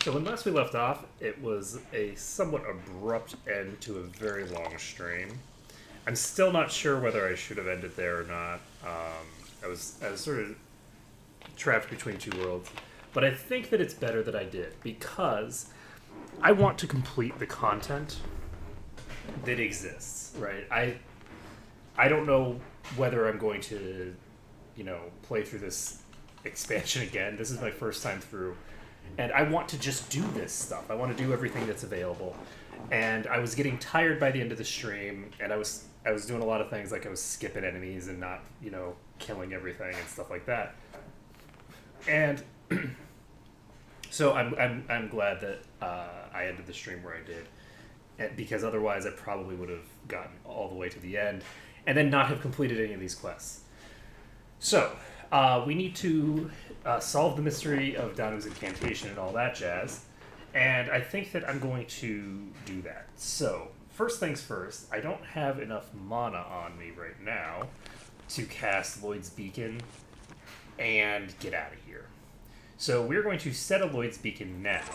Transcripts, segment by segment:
So when last we left off, it was a somewhat abrupt end to a very long stream. I'm still not sure whether I should have ended there or not. I was sort of trapped between two worlds. But I think that it's better that I did, because I want to complete the content that exists, right? I don't know whether I'm going to, play through this expansion again. This is my first time through. And I want to just do this stuff. I want to do everything that's available. And I was getting tired by the end of the stream, and I was doing a lot of things, like I was skipping enemies and not, killing everything and stuff like that. And so I'm glad that I ended the stream where I did, because otherwise I probably would have gotten all the way to the end and then not have completed any of these quests. So we need to solve the mystery of Danu's incantation and all that jazz, and I think that I'm going to do that. So first things first, I don't have enough mana on me right now to cast Lloyd's Beacon and get out of here. So we're going to set a Lloyd's Beacon now,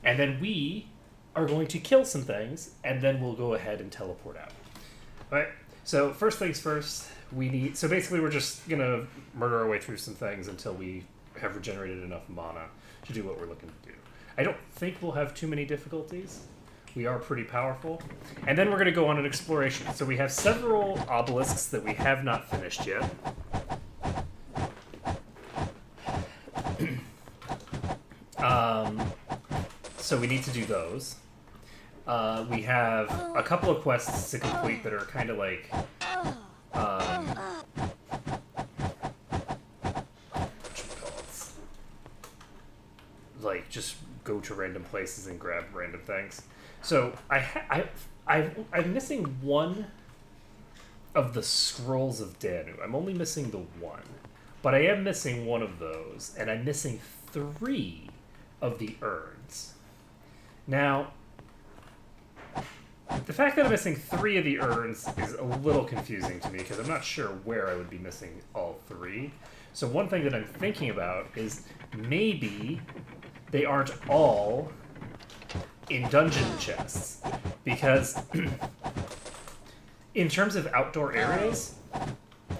and then we are going to kill some things, and then we'll go ahead and teleport out. Alright, so first things first, so basically we're just going to murder our way through some things until we have regenerated enough mana to do what we're looking to do. I don't think we'll have too many difficulties. We are pretty powerful. And then we're going to go on an exploration. So we have several obelisks that we have not finished yet. So we need to do those. We have a couple of quests to complete that are kind of like... like, just go to random places and grab random things. So I'm missing one of the Scrolls of Danu. I'm only missing the one. But I am missing one of those, and I'm missing 3 of the urns. Now, the fact that I'm missing 3 of the urns is a little confusing to me, because I'm not sure where I would be missing all 3. So one thing that I'm thinking about is maybe they aren't all in dungeon chests, because in terms of outdoor areas,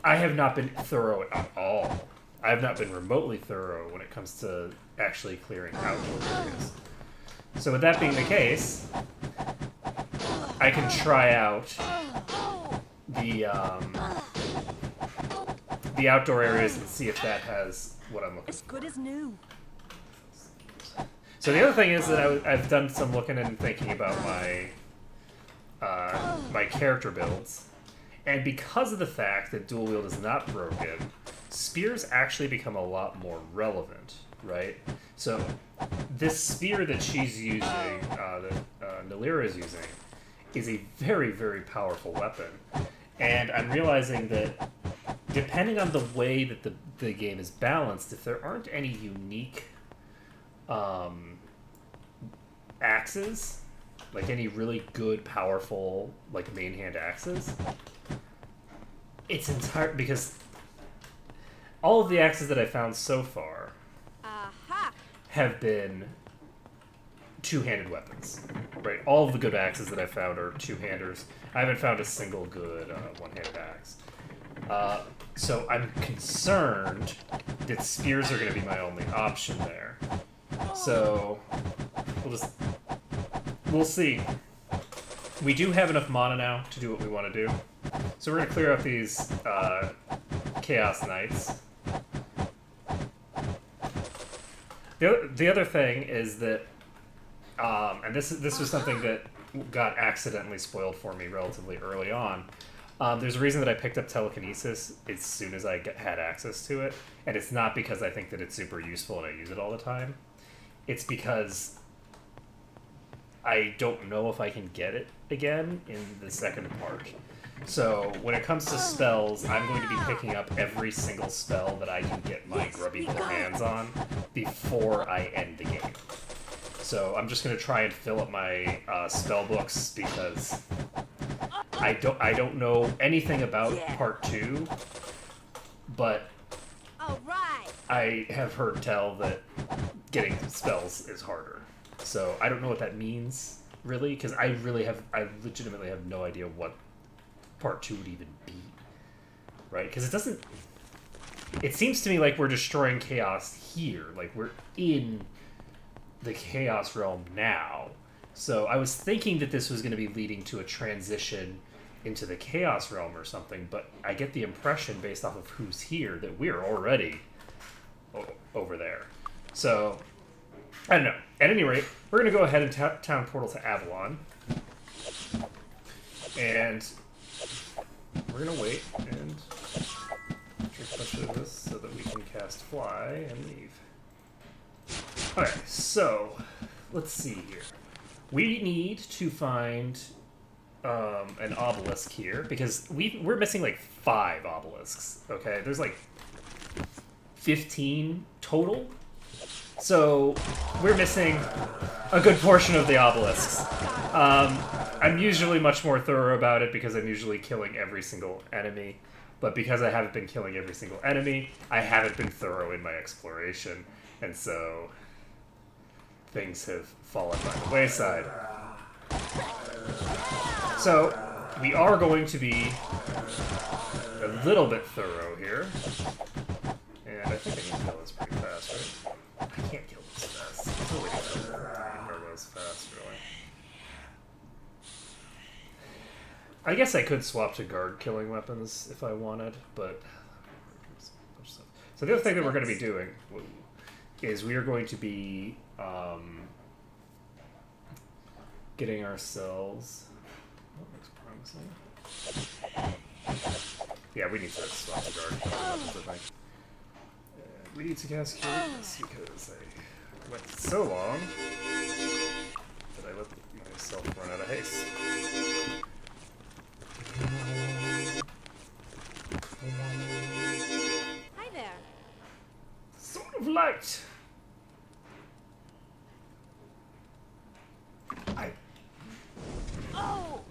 I have not been thorough at all. I have not been remotely thorough when it comes to actually clearing outdoor areas. So with that being the case, I can try out the outdoor areas and see if that has what I'm looking for. As good as new. So the other thing is that I've done some looking and thinking about my character builds, and because of the fact that dual wield is not broken, spears actually become a lot more relevant, right? So this spear that she's using, that Nalira is using, is a very, very powerful weapon, and I'm realizing that depending on the way that the game is balanced, if there aren't any unique axes, like any really good, powerful, like main hand axes, it's because all of the axes that I found so far have been two-handed weapons, right? All of the good axes that I found are two-handers. I haven't found a single good one-handed axe. So I'm concerned that spears are going to be my only option there. So we'll see. We do have enough mana now to do what we want to do. So we're going to clear up these Chaos Knights. The other thing is that, and this was something that got accidentally spoiled for me relatively early on. There's a reason that I picked up telekinesis as soon as I had access to it, and it's not because I think that it's super useful and I use it all the time. It's because I don't know if I can get it again in the second part. So when it comes to spells, I'm going to be picking up every single spell that I can get my grubby little hands on before I end the game. So I'm just going to try and fill up my spell books, because I don't know anything about part 2, but I have heard tell that getting spells is harder. So I don't know what that means, really, because I legitimately have no idea what part 2 would even be. Right? Because it seems to me like we're destroying chaos here. Like, we're in the chaos realm now. So I was thinking that this was going to be leading to a transition into the chaos realm or something, but I get the impression, based off of who's here, that we're already over there. So, I don't know. At any rate, we're going to go ahead and town portal to Avalon. And we're going to wait and drink a bunch of this so that we can cast Fly and leave. Alright, so let's see here. We need to find an obelisk here, because we're missing like 5 obelisks, okay? There's like 15 total. So we're missing a good portion of the obelisks. I'm usually much more thorough about it because I'm usually killing every single enemy. But because I haven't been killing every single enemy, I haven't been thorough in my exploration. And so things have fallen by the wayside. So we are going to be a little bit thorough here. And I think I can kill this pretty fast, right? I can't kill this fast. It's really good. This fast, really. I guess I could swap to guard killing weapons if I wanted, but... So the other thing that we're going to be doing is we are going to be getting ourselves... That looks promising. Yeah, we need to swap to guard killing weapons, I think. We need to cast Curious because I went so long that I let myself run out of haste. Hi there. Sword of Light. Oh.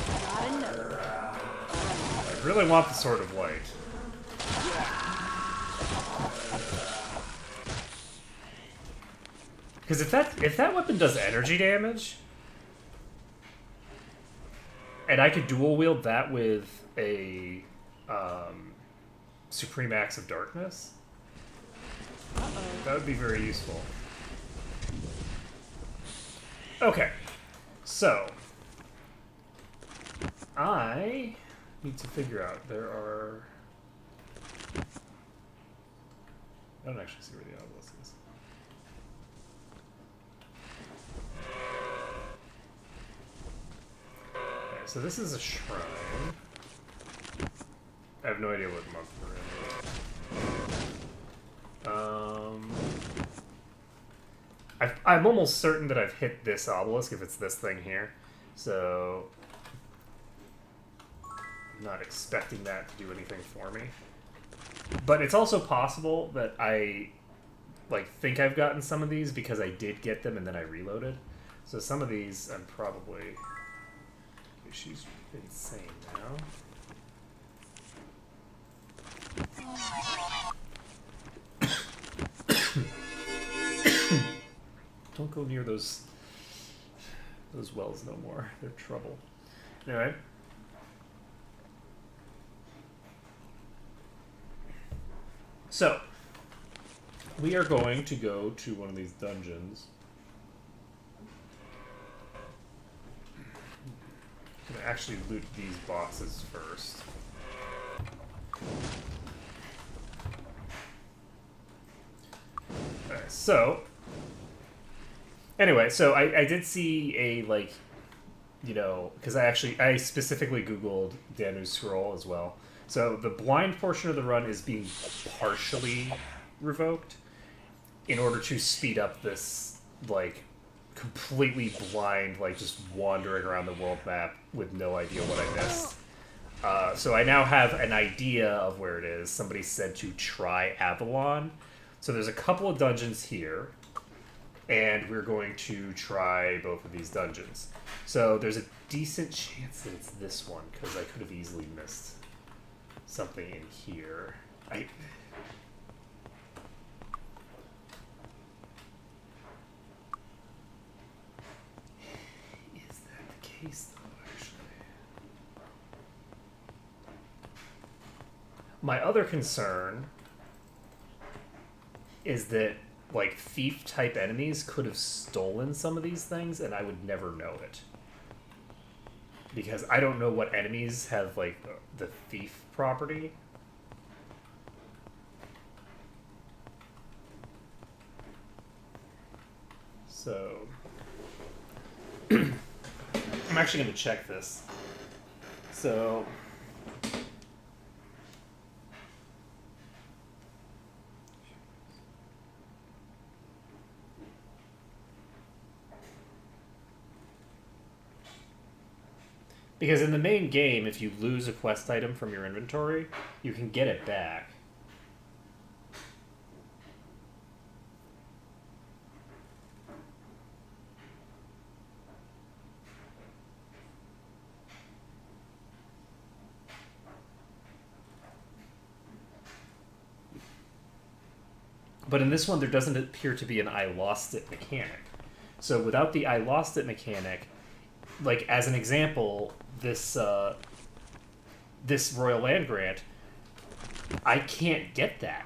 Got a note. I really want the Sword of Light. Because if that weapon does energy damage, and I could dual wield that with a Supreme Axe of Darkness, that would be very useful. Okay, so I need to figure out, there are... I don't actually see where the obelisk is. Okay, so this is a shrine. I have no idea what month we're in. I'm almost certain that I've hit this obelisk if it's this thing here. So I'm not expecting that to do anything for me. But it's also possible that I think I've gotten some of these because I did get them and then I reloaded. So some of these I'm probably... She's insane now. Don't go near those wells no more. They're trouble. Anyway. So, we are going to go to one of these dungeons. I'm going to actually loot these boxes first. Alright, so... Anyway, so I did see a, because I specifically Googled Danu's Scroll as well. So the blind portion of the run is being partially revoked in order to speed up this, completely blind, just wandering around the world map with no idea what I missed. So I now have an idea of where it is. Somebody said to try Avalon. So there's a couple of dungeons here. And we're going to try both of these dungeons. So there's a decent chance that it's this one, because I could have easily missed something in here. My other concern is that, like, thief-type enemies could have stolen some of these things, and I would never know it. Because I don't know what enemies have, like, the thief property. So... I'm actually going to check this. So... Because in the main game, if you lose a quest item from your inventory, you can get it back. But in this one, there doesn't appear to be an I lost it mechanic. So without the I lost it mechanic, like, as an example, this Royal Land Grant, I can't get that.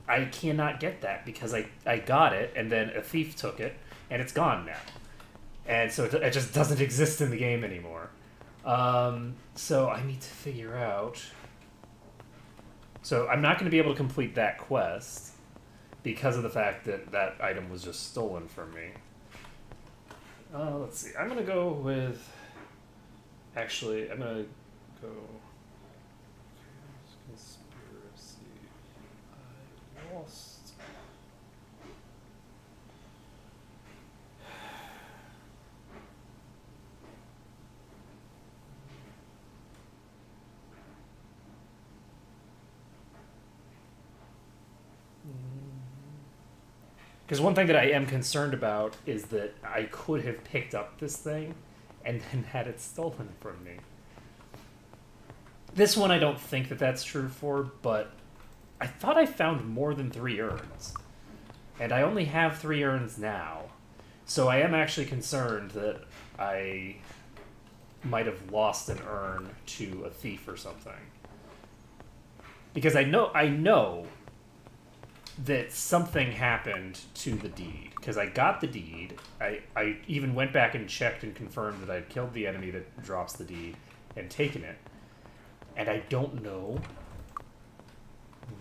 I cannot get that because I got it, and then a thief took it, and it's gone now. And so it just doesn't exist in the game anymore. So I need to figure out... So I'm not going to be able to complete that quest because of the fact that that item was just stolen from me. Let's see. I'm going to go with... Actually, I'm going to go... Conspiracy. I lost... Because one thing that I am concerned about is that I could have picked up this thing and then had it stolen from me. This one I don't think that that's true for, but I thought I found more than 3 urns. And I only have 3 urns now. So I am actually concerned that I might have lost an urn to a thief or something. Because I know that something happened to the deed. Because I got the deed. I even went back and checked and confirmed that I'd killed the enemy that drops the deed and taken it. And I don't know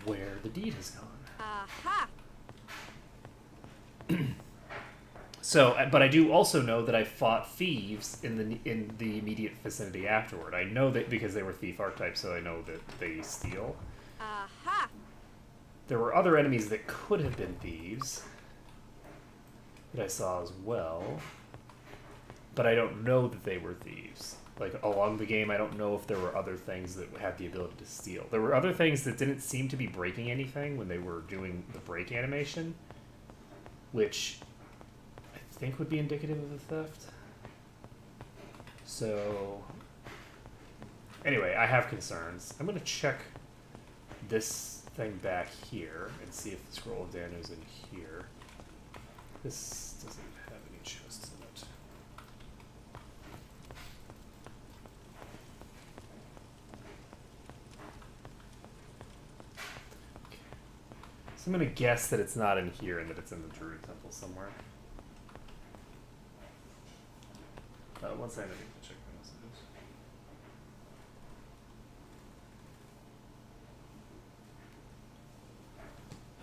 where the deed has gone. Aha! So, but I do also know that I fought thieves in the immediate vicinity afterward. I know that because they were thief archetypes, so I know that they steal. Aha! There were other enemies that could have been thieves that I saw as well, but I don't know that they were thieves. Like, along the game, I don't know if there were other things that had the ability to steal. There were other things that didn't seem to be breaking anything when they were doing the break animation, which I think would be indicative of a theft. So, anyway, I have concerns. I'm going to check this thing back here and see if the Scroll of Danu's in here. This doesn't have any chests in it. So I'm going to guess that it's not in here and that it's in the Druid Temple somewhere. One second, I need to check my messages.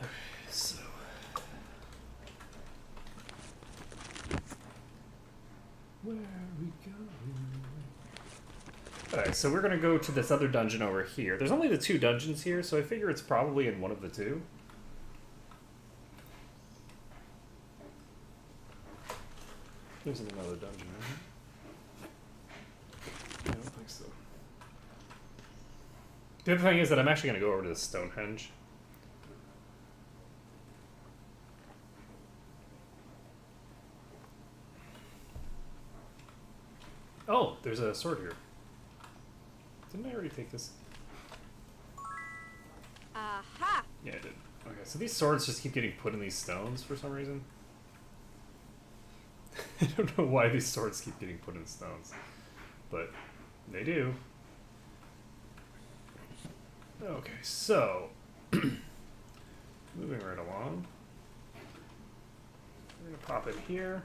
Okay, so... Where are we going? Alright, so we're going to go to this other dungeon over here. There's only the 2 dungeons here, so I figure it's probably in one of the 2. There's another dungeon, isn't it? I don't think so. The other thing is that I'm actually going to go over to Stonehenge. Oh, there's a sword here. Didn't I already take this? Aha! Yeah, I did. Okay, so these swords just keep getting put in these stones for some reason. I don't know why these swords keep getting put in stones, but they do. Okay, so moving right along. We're gonna pop in here,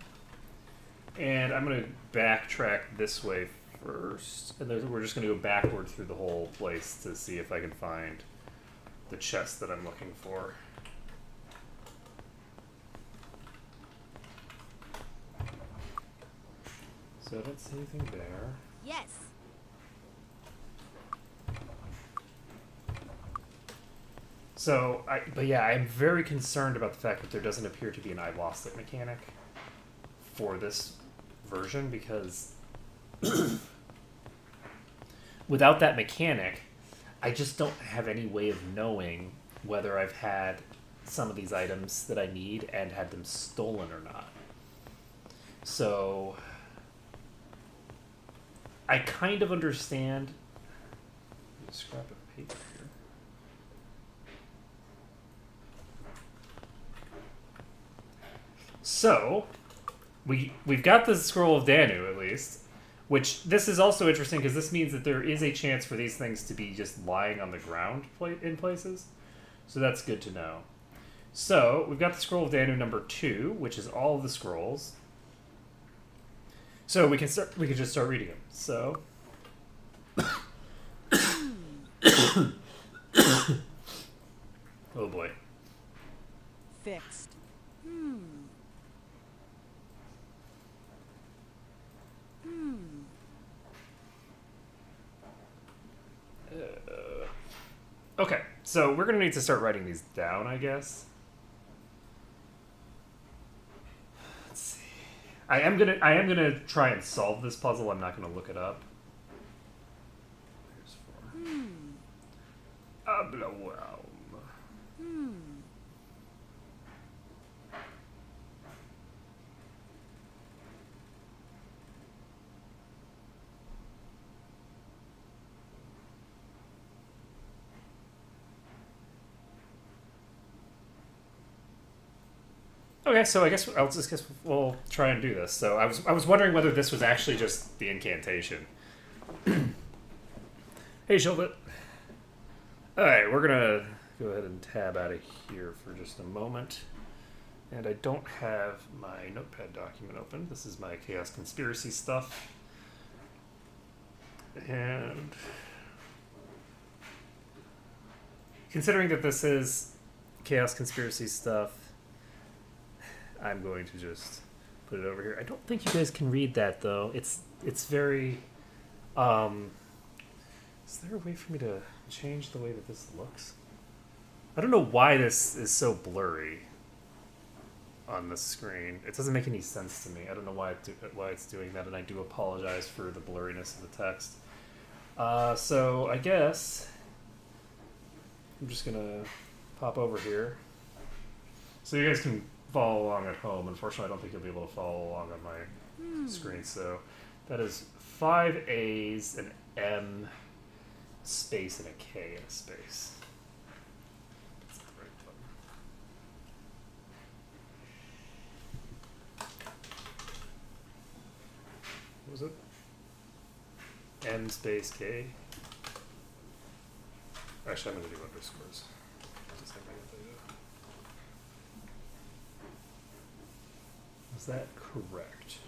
and I'm gonna backtrack this way first, and then we're just gonna go backward through the whole place to see if I can find the chest that I'm looking for. So I don't see anything there. Yes. So, but yeah, I'm very concerned about the fact that there doesn't appear to be an I lost it mechanic for this version, because without that mechanic, I just don't have any way of knowing whether I've had some of these items that I need and had them stolen or not. So, I kind of understand. Scrap of paper here. So, we've got the Scroll of Danu, at least, which this is also interesting because this means that there is a chance for these things to be just lying on the ground in places. So that's good to know. So, we've got the Scroll of Danu number 2, which is all of the scrolls. So we can just start reading them. So oh boy. Fixed. Okay, so we're gonna need to start writing these down, I guess. Let's see. I am gonna try and solve this puzzle. I'm not gonna look it up. Here's 4. Ablawaum. Okay, so I guess we'll try and do this. So I was wondering whether this was actually just the incantation. Hey, Shilbit. All right, we're gonna go ahead and tab out of here for just a moment. And I don't have my notepad document open. This is my Chaos Conspiracy stuff. And considering that this is Chaos Conspiracy stuff, I'm going to just put it over here. I don't think you guys can read that though. It's very is there a way for me to change the way that this looks? I don't know why this is so blurry on the screen. It doesn't make any sense to me. I don't know why it's doing that, and I do apologize for the blurriness of the text. So I guess I'm just gonna pop over here so you guys can follow along at home. Unfortunately, I don't think you'll be able to follow along on my screen. So that is 5 A's, an M space, and a K and a space. That's the right button. What was it? M space K. Actually, I'm going to do underscores. Just have my data. Is that correct?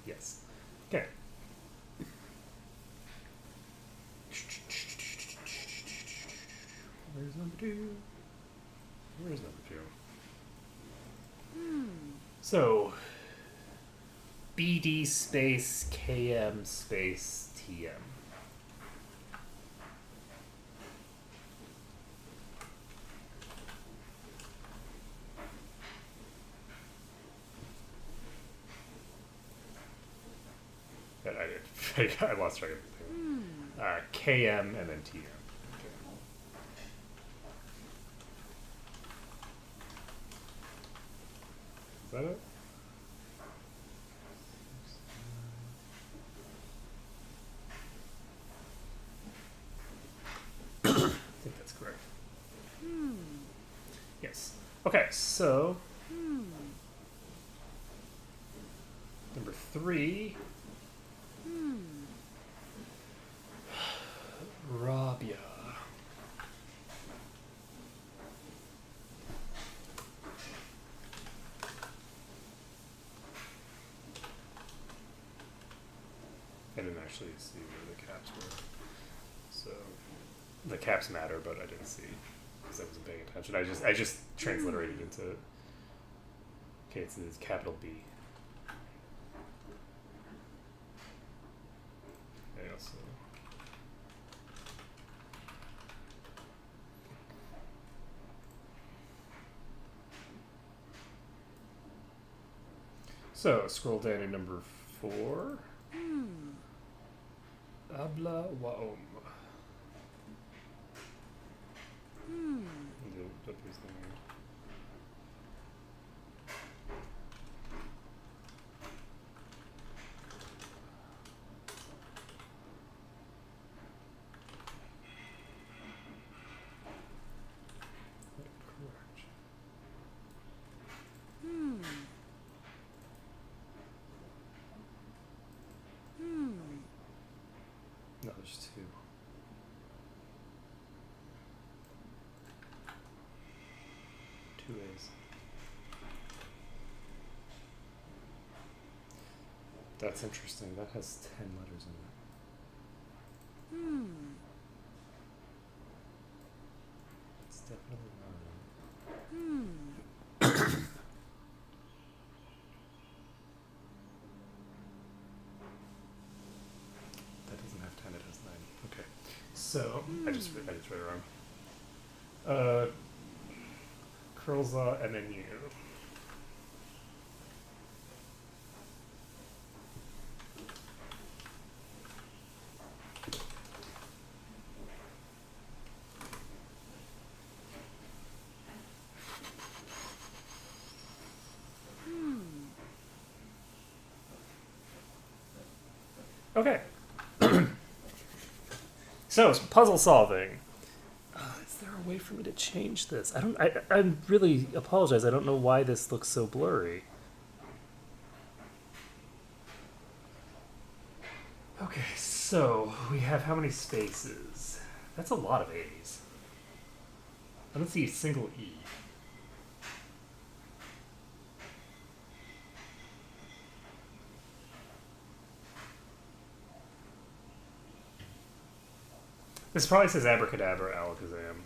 Yes. Okay. Where's number 2? Where's number 2? So, BD space KM space TM. I lost track of everything. KM and then TM. Okay. Is that it? I think that's correct. Yes. Okay, so number 3 Labia. I didn't actually see where the caps were. So the caps matter, but I didn't see because I wasn't paying attention. I just transliterated into. Okay, it's capital B. I also. So scroll down to number 4. Habla waom. The W's the name. Correct. No, there's 2. Two A's. That's interesting. That has 10 letters in it. It's definitely not. That doesn't have 10. It has 9. Okay. So I just read it wrong. Curlza MNU. Okay. So it's puzzle solving. Is there a way for me to change this? I really apologize. I don't know why this looks so blurry. Okay, so we have how many spaces? That's a lot of A's. I don't see a single E. This probably says abracadabra, alakazam.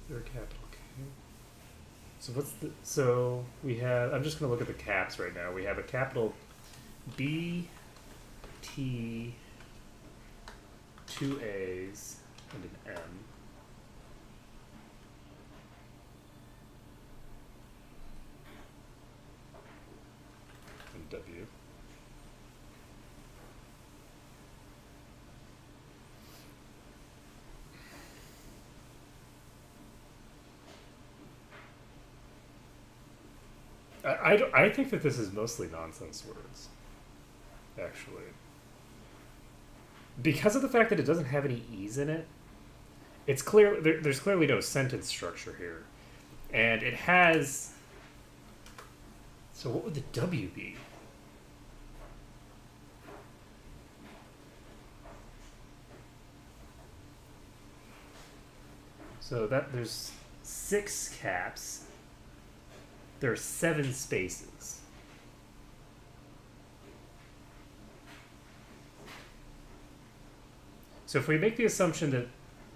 Third capital K. So what's the, so we have, I'm just going to look at the caps right now. We have a capital B, T, 2 A's, and an M. And W. I think that this is mostly nonsense words, actually. Because of the fact that it doesn't have any E's in it, it's clear there's clearly no sentence structure here. And it has... So what would the W be? So that there's 6 caps. There are 7 spaces. So if we make the assumption that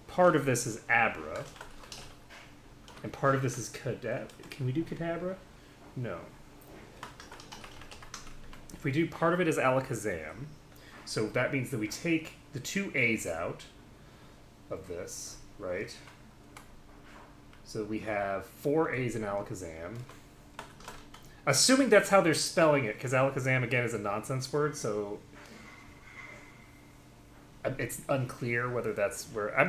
part of this is abra, and part of this is cadabra, can we do cadabra? No. If we do part of it is alakazam, so that means that we take the 2 A's out of this, right? So we have 4 A's in alakazam. Assuming that's how they're spelling it, because alakazam again is a nonsense word, so it's unclear whether that's where I'm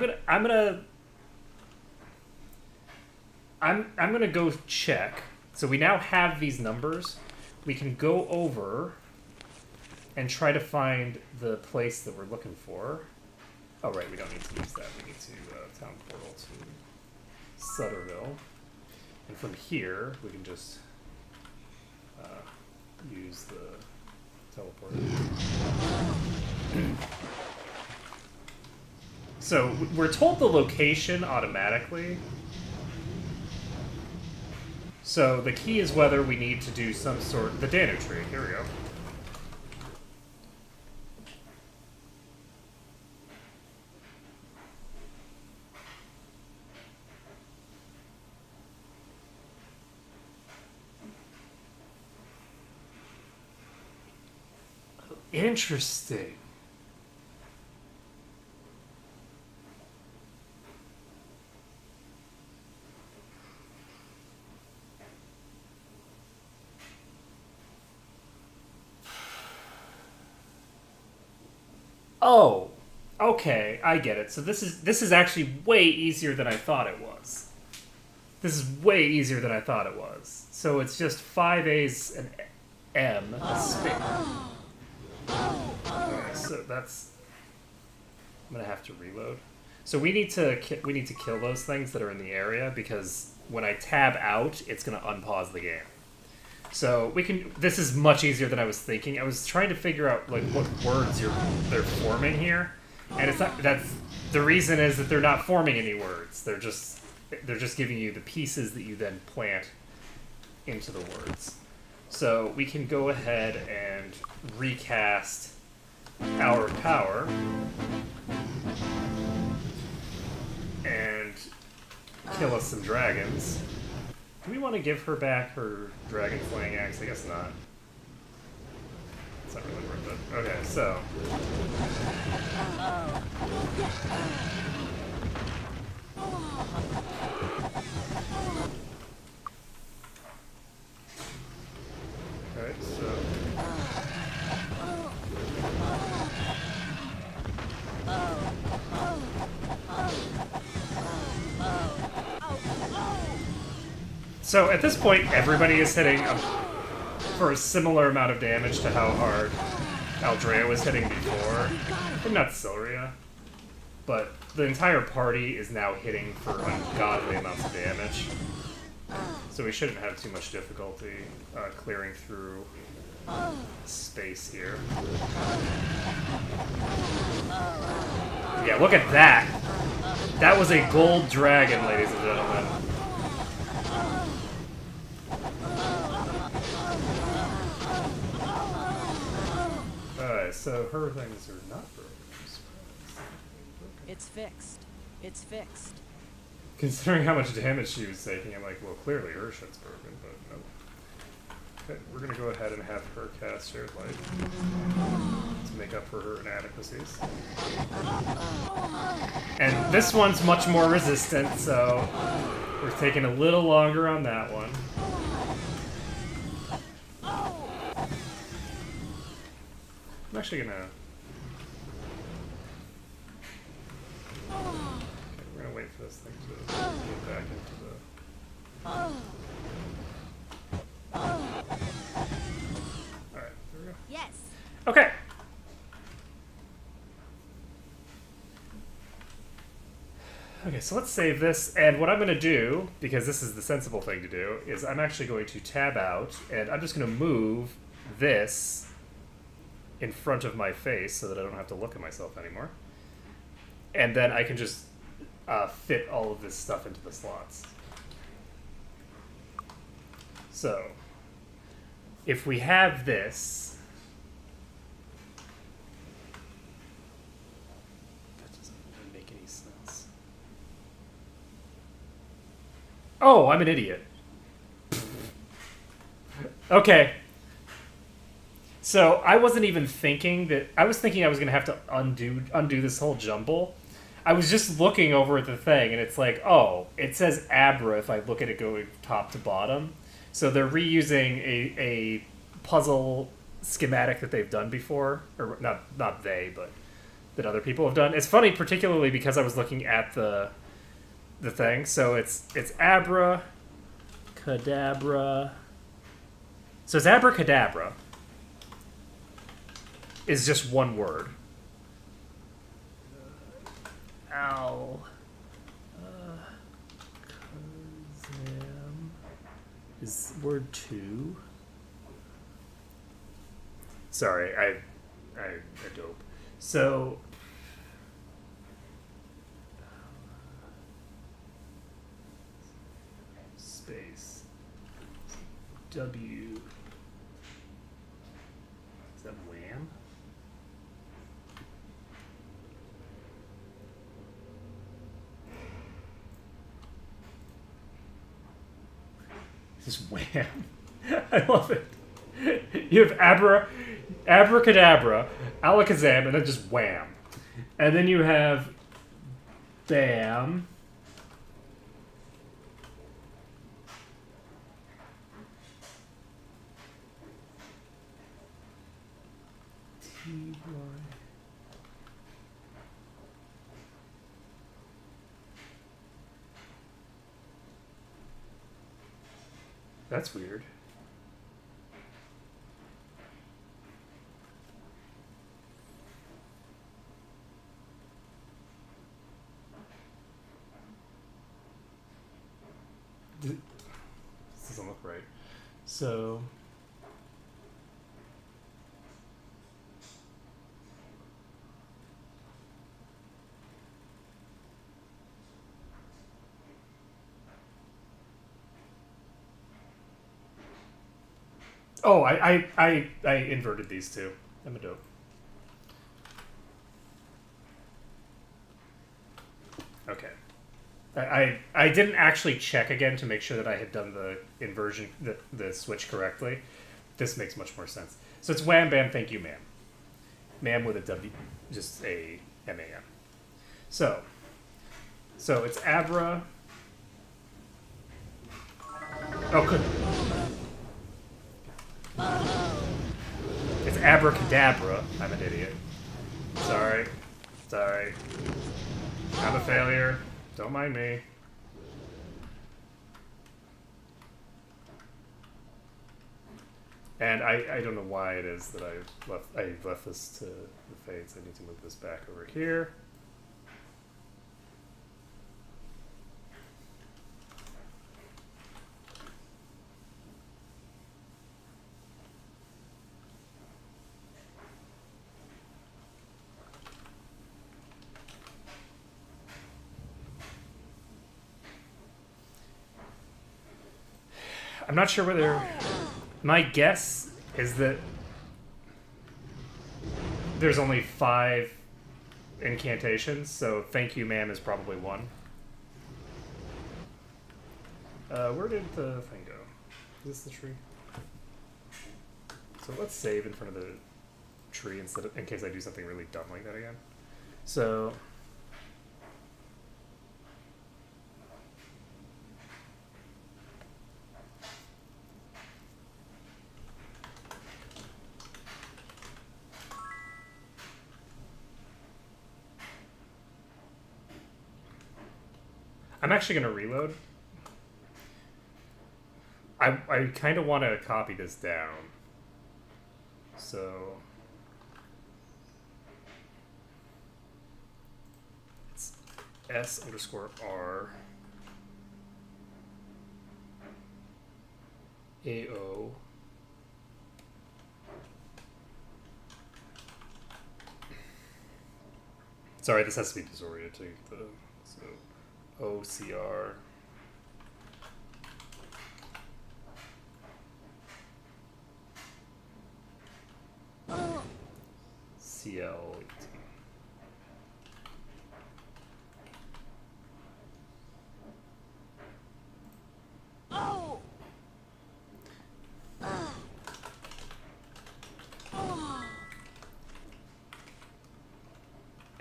gonna go check. So we now have these numbers. we can go over and try to find the place that we're looking for. Oh, right, we don't need to use that. We need to town portal to Sutterville. And from here, we can just use the teleporter. So we're told the location automatically. So the key is whether we need to do some sort... The Danu tree, here we go. Interesting. Oh, okay, I get it. So this is actually way easier than I thought it was. This is way easier than I thought it was. So it's just 5 A's and M space. Okay, so that's... I'm gonna have to reload. So we need to kill those things that are in the area, because when I tab out, it's gonna unpause the game. So we can. This is much easier than I was thinking. I was trying to figure out like what words they're forming here, and it's not. That's the reason is that they're not forming any words. They're just giving you the pieces that you then plant into the words. So we can go ahead and recast our power and kill us some dragons. Do we want to give her back her dragon flaying axe? I guess not. It's not really worth it. Okay, so. Alright, so. So at this point, everybody is hitting for a similar amount of damage to how hard Aldrea was hitting before. Maybe not Silria, but the entire party is now hitting for ungodly amounts of damage. So we shouldn't have too much difficulty clearing through space here. Yeah, look at that! That was a gold dragon, ladies and gentlemen. Alright, so her things are not broken. It's fixed. It's fixed. Considering how much damage she was taking, I'm like, well, clearly her shit's broken, but nope. Okay, we're gonna go ahead and have her cast Shared Light to make up for her inadequacies. And this one's much more resistant, so we're taking a little longer on that one. I'm actually gonna... Okay, we're gonna wait for this thing to get back into the... Alright, there we go. Yes. Okay. Okay, so let's save this, and what I'm going to do, because this is the sensible thing to do, is I'm actually going to tab out, and I'm just going to move this in front of my face so that I don't have to look at myself anymore. And then I can just fit all of this stuff into the slots. So, if we have this... That doesn't really make any sense. Oh, I'm an idiot. Okay. So I wasn't even thinking that... I was thinking I was going to have to undo this whole jumble. I was just looking over at the thing, and it's like, oh, it says Abra if I look at it going top to bottom. So they're reusing a puzzle schematic that they've done before. Or not they, but that other people have done. It's funny, particularly because I was looking at the thing. So it's Abra, Cadabra, So it's abracadabra is just one word. Al. Kazam is word 2. Sorry, I dope. So space W. Is that wham? This is wham. I love it. You have abracadabra, alakazam, and then just wham. And then you have bam. T-Y. That's weird. This doesn't look right. So oh, I inverted these two. I'm a dope. Okay. I didn't actually check again to make sure that I had done the inversion, the switch correctly. This makes much more sense. So it's wham bam, thank you, ma'am. Ma'am with a W, just a M-A-M. So it's abra. Oh, good. It's abracadabra. I'm an idiot. Sorry. I'm a failure. Don't mind me. And I don't know why it is that I left this to the fates. I need to move this back over here. I'm not sure whether... My guess is that there's only 5 incantations, so thank you, ma'am, is probably 1. Where did the thing go? Is this the tree? So let's save in front of the tree instead of, in case I do something really dumb like that again. So... I'm actually going to reload. I kind of want to copy this down. So it's S_R AO Sorry, this has to be disorienting. So OCR CL18.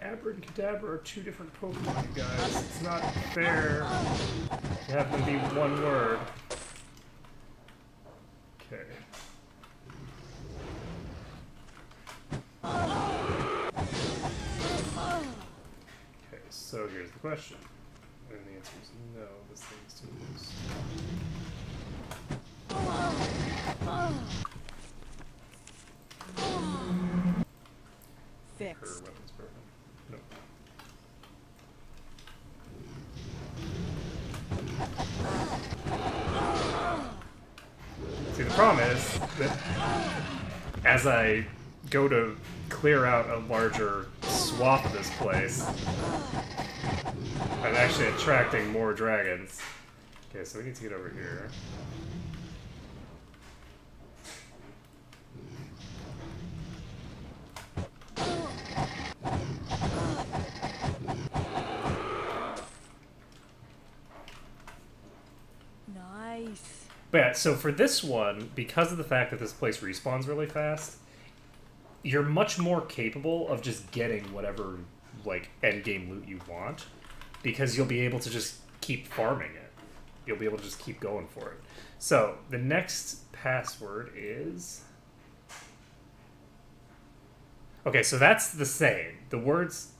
Abra and Kadabra are 2 different Pokemon, you guys. It's not fair to have them be one word. Okay. Okay, so here's the question. And the answer is no, this thing is too loose. Her Fixed. weapon's broken. Nope. See, the problem is that as I go to clear out a larger swath of this place, I'm actually attracting more dragons. Okay, so we need to get over here. Nice. But yeah, so for this one, because of the fact that this place respawns really fast, you're much more capable of just getting whatever, like, endgame loot you want, because you'll be able to just keep farming it. You'll be able to just keep going for it. So, the next password is... Okay, so that's the same. The words...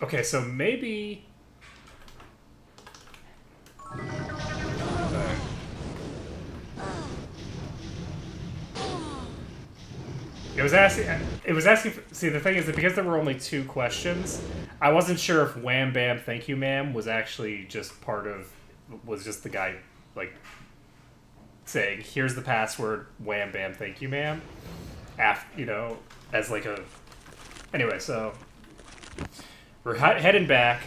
Okay, so maybe... It was asking for, see, the thing is that because there were only 2 questions, I wasn't sure if wham bam thank you ma'am was actually just part of, was just the guy, like, saying, here's the password, wham bam thank you ma'am, after, you know, as like a, anyway, so, we're heading back.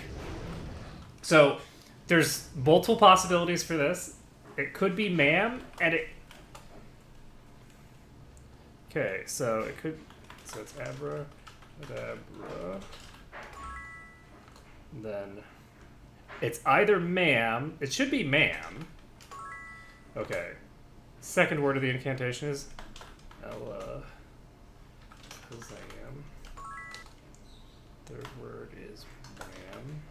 So, there's multiple possibilities for this. It could be ma'am, and it, okay, so it could, so it's Abra, Adabra. Then it's either ma'am, it should be ma'am. Okay. Second word of the incantation is Ella Kazam. Third word is ma'am.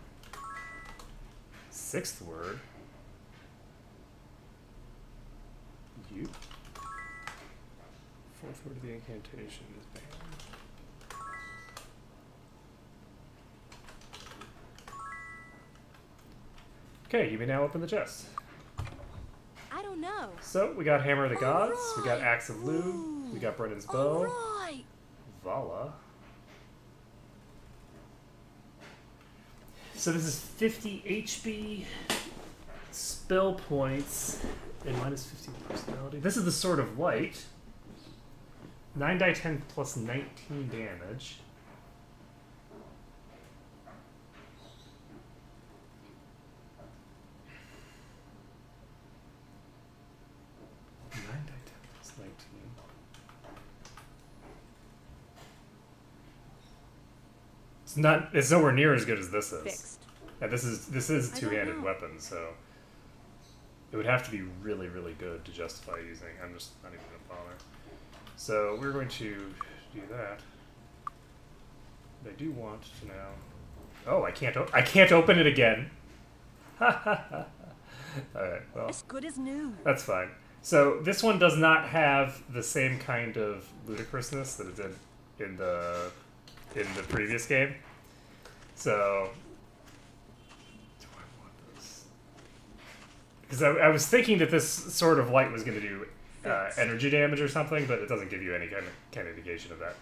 Sixth word. You. Fourth word of the incantation is bam. Okay, you may now open the chest. I don't know. So, we got Hammer of the Gods, we got Alright. Axe of Lu, we got Brennan's Bow, Alright. Vala. So this is 50 HP, spell points, and minus 50 personality. This is the Sword of Light. 9 die 10 plus 19 damage. It's not. It's nowhere near as good as this is. Fixed. Yeah, this is I don't two-handed know. weapon, so it would have to be really, really good to justify using. I'm just not even gonna bother. So we're going to do that. But I do want to now. Oh, I can't. I can't open it again. All right. Well, As good as new. that's fine. So this one does not have the same kind of ludicrousness that it did in the previous game. So do I want this? Because I was thinking that this Sword of Light was going to do energy damage or something, but it doesn't give you any kind of indication of that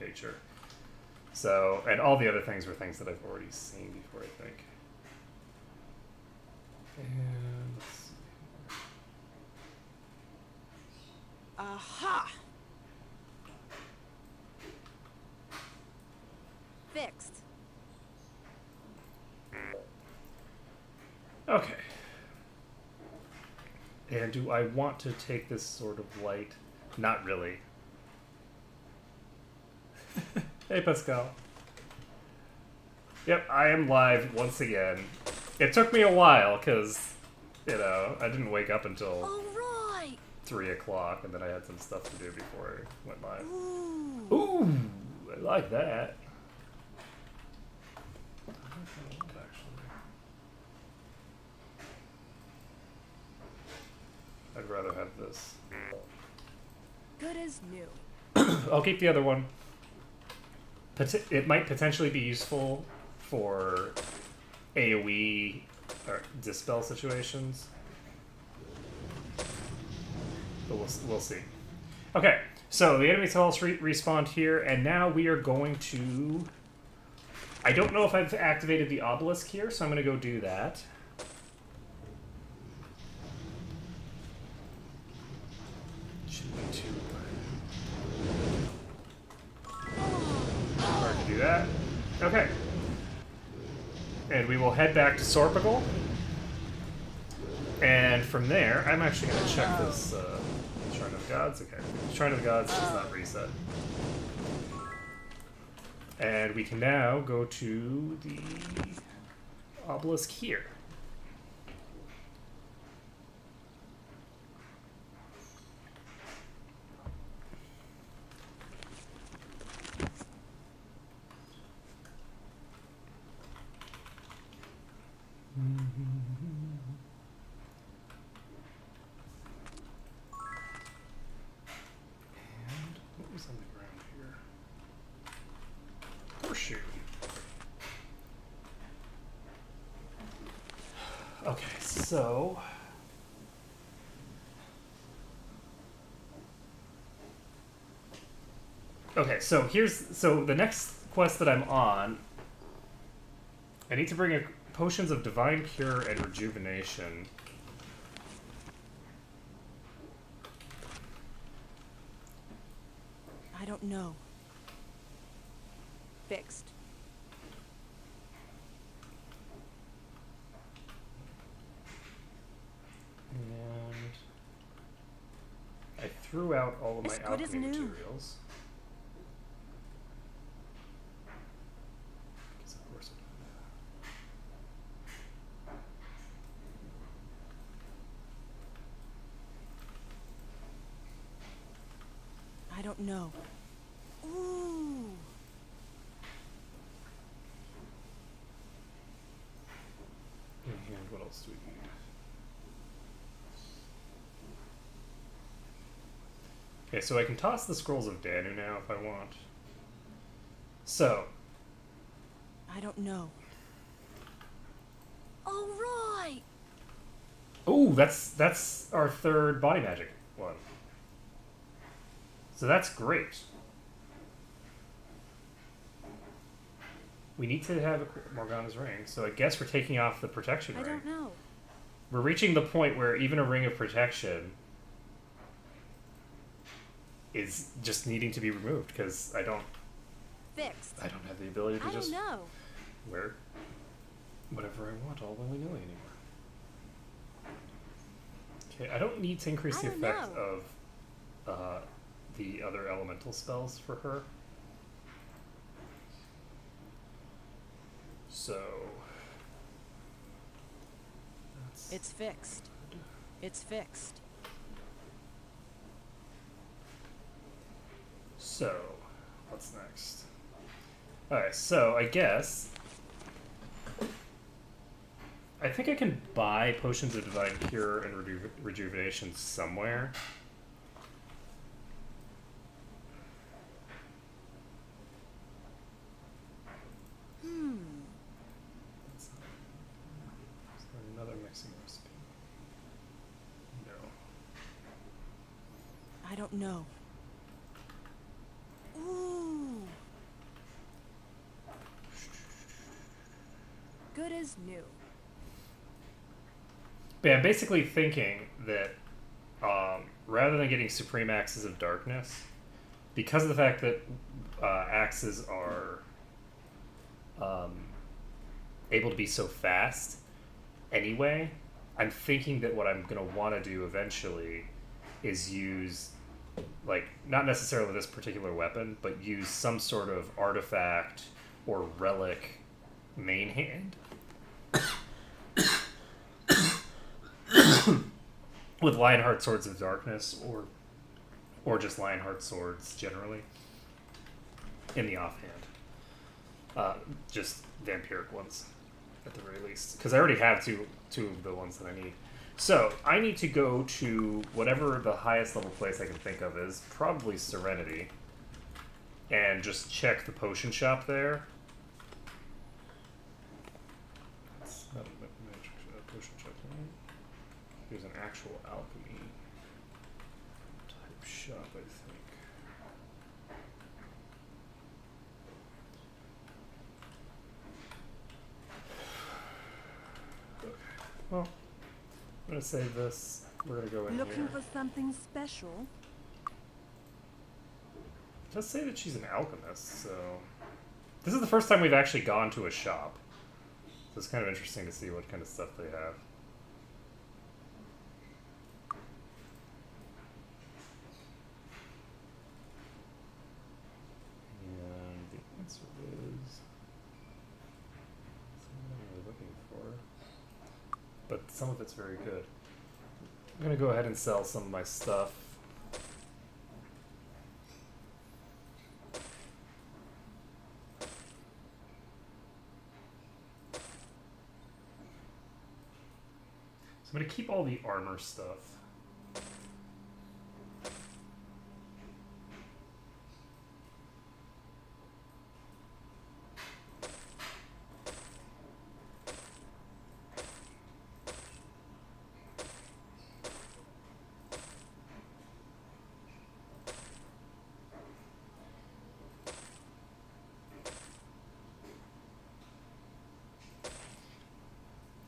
nature. So, and all the other things were things that I've already seen before, I think. And let's see. Aha! Fixed. Okay. And do I want to take this Sword of Light? Not really. Hey, Pascal. Yep, I am live once again. It took me a while, because, you know, I didn't wake up until Alright! 3 o'clock, and then I had some stuff to do before I went live. Ooh. Ooh, I like that. I'd rather have this. Good as new. I'll keep the other one. It might potentially be useful for AoE or dispel situations, but we'll see. Okay, so the enemies have all respawned here, and now we are going to... I don't know if I've activated the obelisk here, so I'm going to go do that. Shouldn't be too hard to do that. Okay. And we will head back to Sorpigal. And from there, I'm actually going to check this Shrine of the Gods. Okay. Shrine of the Gods does not reset. And we can now go to the obelisk here. And what was on the ground here? Horseshoe. Okay, so... Okay, so so the next quest that I'm on, I need to bring a potions of divine cure and rejuvenation. I don't know. Fixed. And I threw out all of my As good as alchemy new. materials. 'Cause of course I don't know. Ooh. And what else do we need? Okay, so I can toss the scrolls of Danu now if I want. So, I don't know. All right. ooh, that's our third body magic one. So that's great. We need to have Morgana's ring, so I guess we're taking off the protection I ring. don't know. We're reaching the point where even a ring of protection is just needing to be removed because I don't Fixed. have the ability to I just don't know. wear whatever I want all willy-nilly anymore. Okay, I don't need to increase I the don't effect know. of the other elemental spells for her. So that's It's fixed. It's fixed. so what's next? Alright, so I guess I think I can buy potions of divine cure and rejuvenation somewhere. Is there another mixing recipe? No. I don't know. Ooh. Good as new. But yeah, I'm basically thinking that rather than getting supreme axes of darkness, because of the fact that axes are able to be so fast anyway, I'm thinking that what I'm going to want to do eventually is use, like, not necessarily this particular weapon, but use some sort of artifact or relic main hand with Lionheart Swords of Darkness, or just Lionheart Swords generally, in the offhand. Just vampiric ones, at the very least. Because I already have two of the ones that I need. So, I need to go to whatever the highest level place I can think of is, probably Serenity, and just check the potion shop there. That's not a magic potion shop, right? There's an actual alchemy type shop, I think. Okay, well, I'm gonna save this. We're gonna go in Looking here. for something special? It does say that she's an alchemist, so... This is the first time we've actually gone to a shop. So it's kind of interesting to see what kind of stuff they have. And the answer is... That's not what I'm really looking for. But some of it's very good. I'm gonna go ahead and sell some of my stuff. So I'm going to keep all the armor stuff.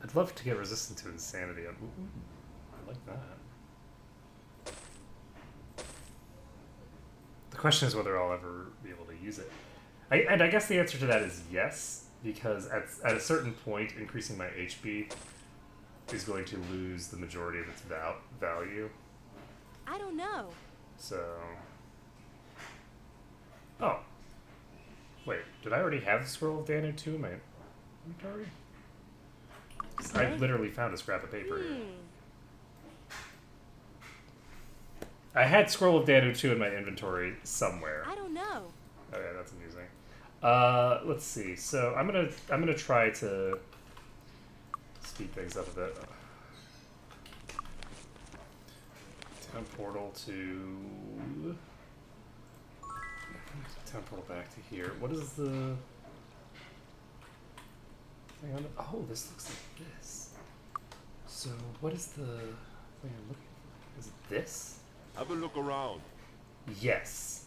I'd love to get resistant to insanity. Ooh, I like that. The question is whether I'll ever be able to use it. And I guess the answer to that is yes, because at a certain point, increasing my HP is going to lose the majority of its value. I don't know. So... Oh. Wait, did I already have the Scroll of Danu 2 in my inventory? I literally found a scrap of paper here. I had Scroll of Danu 2 in my inventory somewhere. I don't know. Okay, that's amusing. Let's see. So I'm gonna try to speed things up a bit. Town portal to town portal back to here. What is the thing on the, oh, this looks like this. So what is the thing I'm looking for? Is it this? Have a look around. Yes.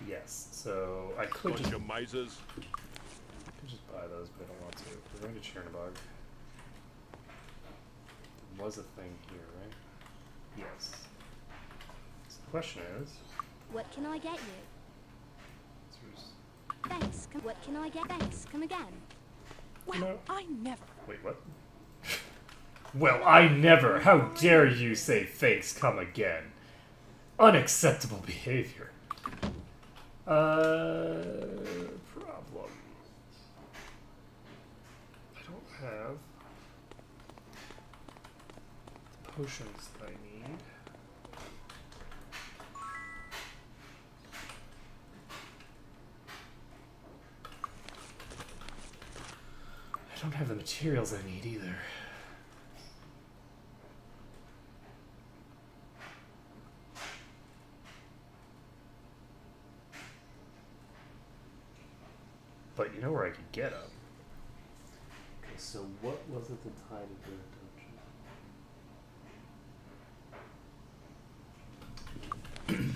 Yes. So I could Bunch just of misers. buy those, but I don't want to. We're going to Chernobog. There was a thing here, right? Yes. So the question is... What can I get you? Thanks. What can I get? Thanks. Come again. Well, No. I never. Wait, what? Well, I never! How dare you say thanks, come again? Unacceptable behavior. Problem. I don't have the potions that I need. I don't have the materials I need either. But you know where I could get them. Okay, so what was it that tied it to the dungeon?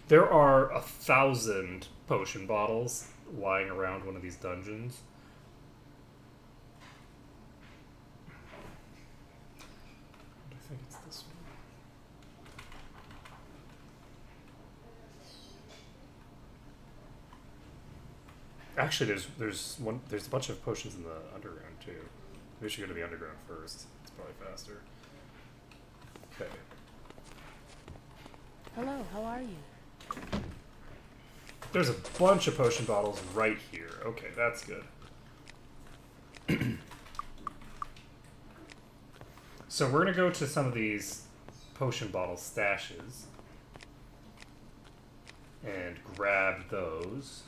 There are 1,000 potion bottles lying around one of these dungeons. I think it's this one. Actually, there's a bunch of potions in the underground too. We should go to the underground first. It's probably faster. Okay. Hello, how are you? There's a bunch of potion bottles right here. Okay, that's good. So we're gonna go to some of these potion bottle stashes and grab those.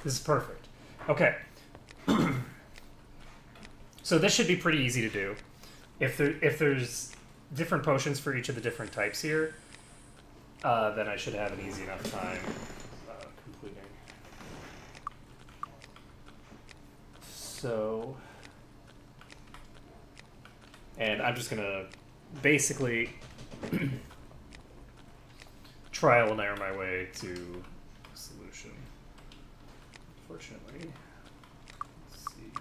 This is perfect. Okay. So this should be pretty easy to do. If there's different potions for each of the different types here, then I should have an easy enough time completing. So, and I'm just gonna basically trial and error my way to a solution. Unfortunately, let's see.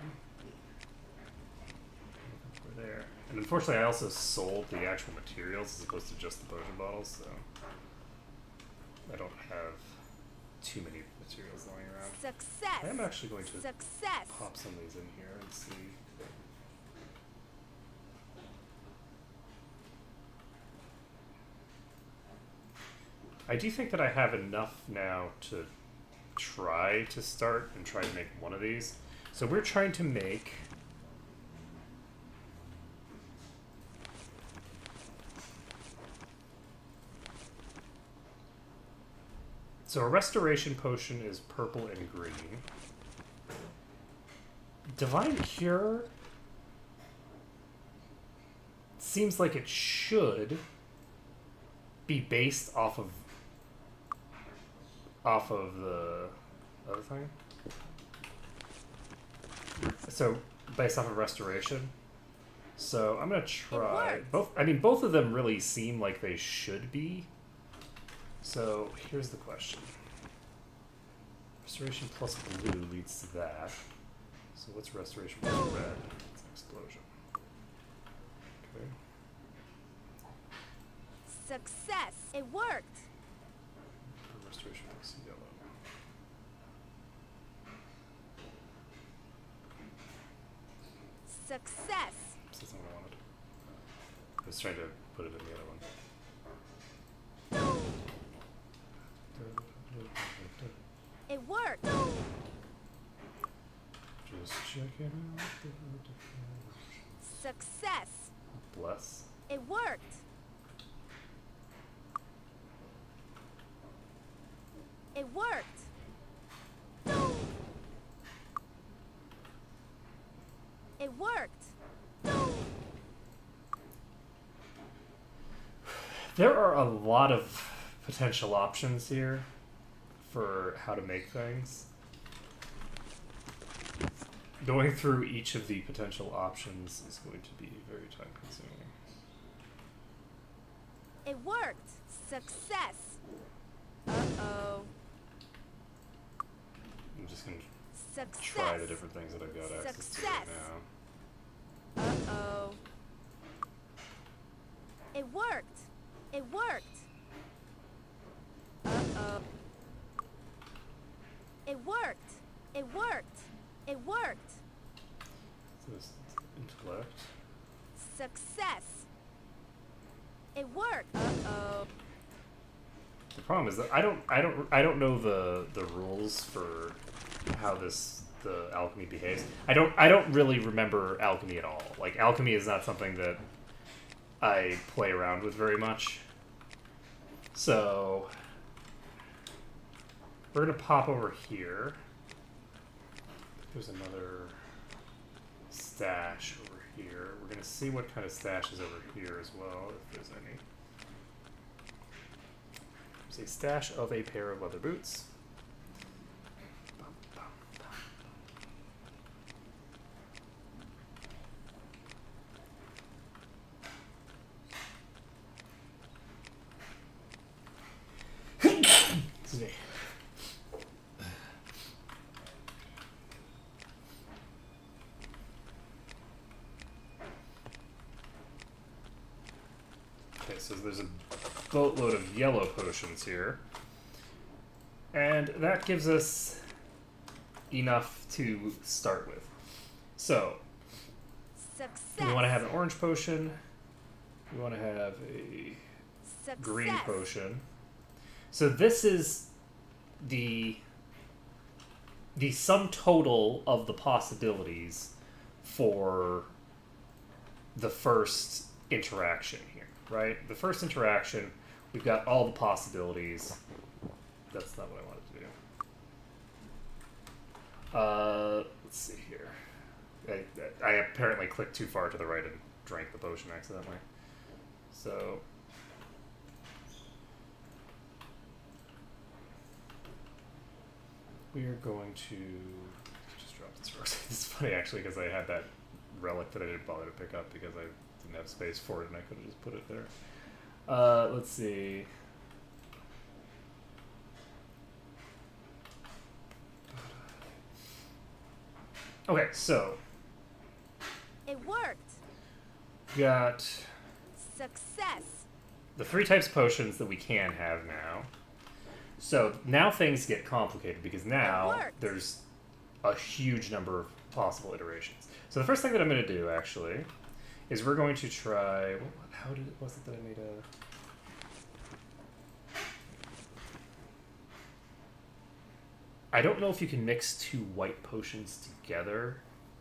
We're there. And unfortunately, I also sold the actual materials as opposed to just the potion bottles, so I don't have too many materials lying around. Success. I am actually going to Success. pop some of these in here and see. I do think that I have enough now to try to start and try to make one of these. So we're trying to make so a restoration potion is purple and green. Divine Cure seems like it should be based off of the other thing. So based off of restoration. So I'm gonna try both. I mean, both of them really seem like they should be. So here's the question. Restoration plus blue leads to that. So what's restoration plus red? It's an explosion. Okay. Success. It worked. Restoration plus yellow. Success. That's not what I wanted. I was trying to put it in the other one. It worked. Just checking out the Success. bless. It worked. It worked. It worked. There are a lot of potential options here for how to make things. Going through each of the potential options is going to be very time consuming. It worked. Success. Uh-oh. I'm just going to Success. try the different things that I've got access to right now. Uh-oh. It worked. It worked. Uh-oh. It worked. It worked. It worked. So this intellect. Success. It worked. Uh-oh. The problem is that I don't know the rules for how the alchemy behaves. I don't really remember alchemy at all. Like, alchemy is not something that I play around with very much. So we're gonna pop over here. There's another stash over here. We're gonna see what kind of stash is over here as well, if there's any. There's a stash of a pair of leather boots. Bum, bum, bum. Excuse me. Okay, so there's a boatload of yellow potions here. And that gives us enough to start with. So, Success. we want to have an orange potion. We want to have a Success. green potion. So this is the sum total of the possibilities for the first interaction here, right? The first interaction, we've got all the possibilities. That's not what I wanted to do. Let's see here. I apparently clicked too far to the right and drank the potion accidentally. So... we are going to just drop this rose. It's funny actually because I had that relic that I didn't bother to pick up because I didn't have space for it and I could have just put it there. Let's see. Okay, so It worked. we got Success. the 3 types of potions that we can have now. So now things get complicated because now worked. there's a huge number of possible iterations. So the first thing that I'm going to do actually is we're going to try. How did was it that I made a? I don't know if you can mix 2 white potions together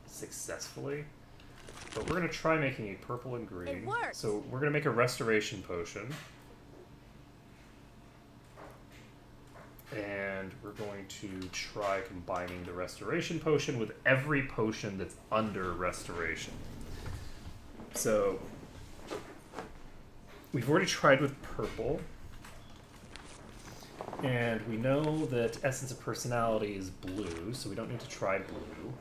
successfully, but we're going to try making a purple and green. It worked. So we're going to make a restoration potion. And we're going to try combining the restoration potion with every potion that's under restoration. So we've already tried with purple. And we know that Essence of Personality is blue, so we don't need to try blue.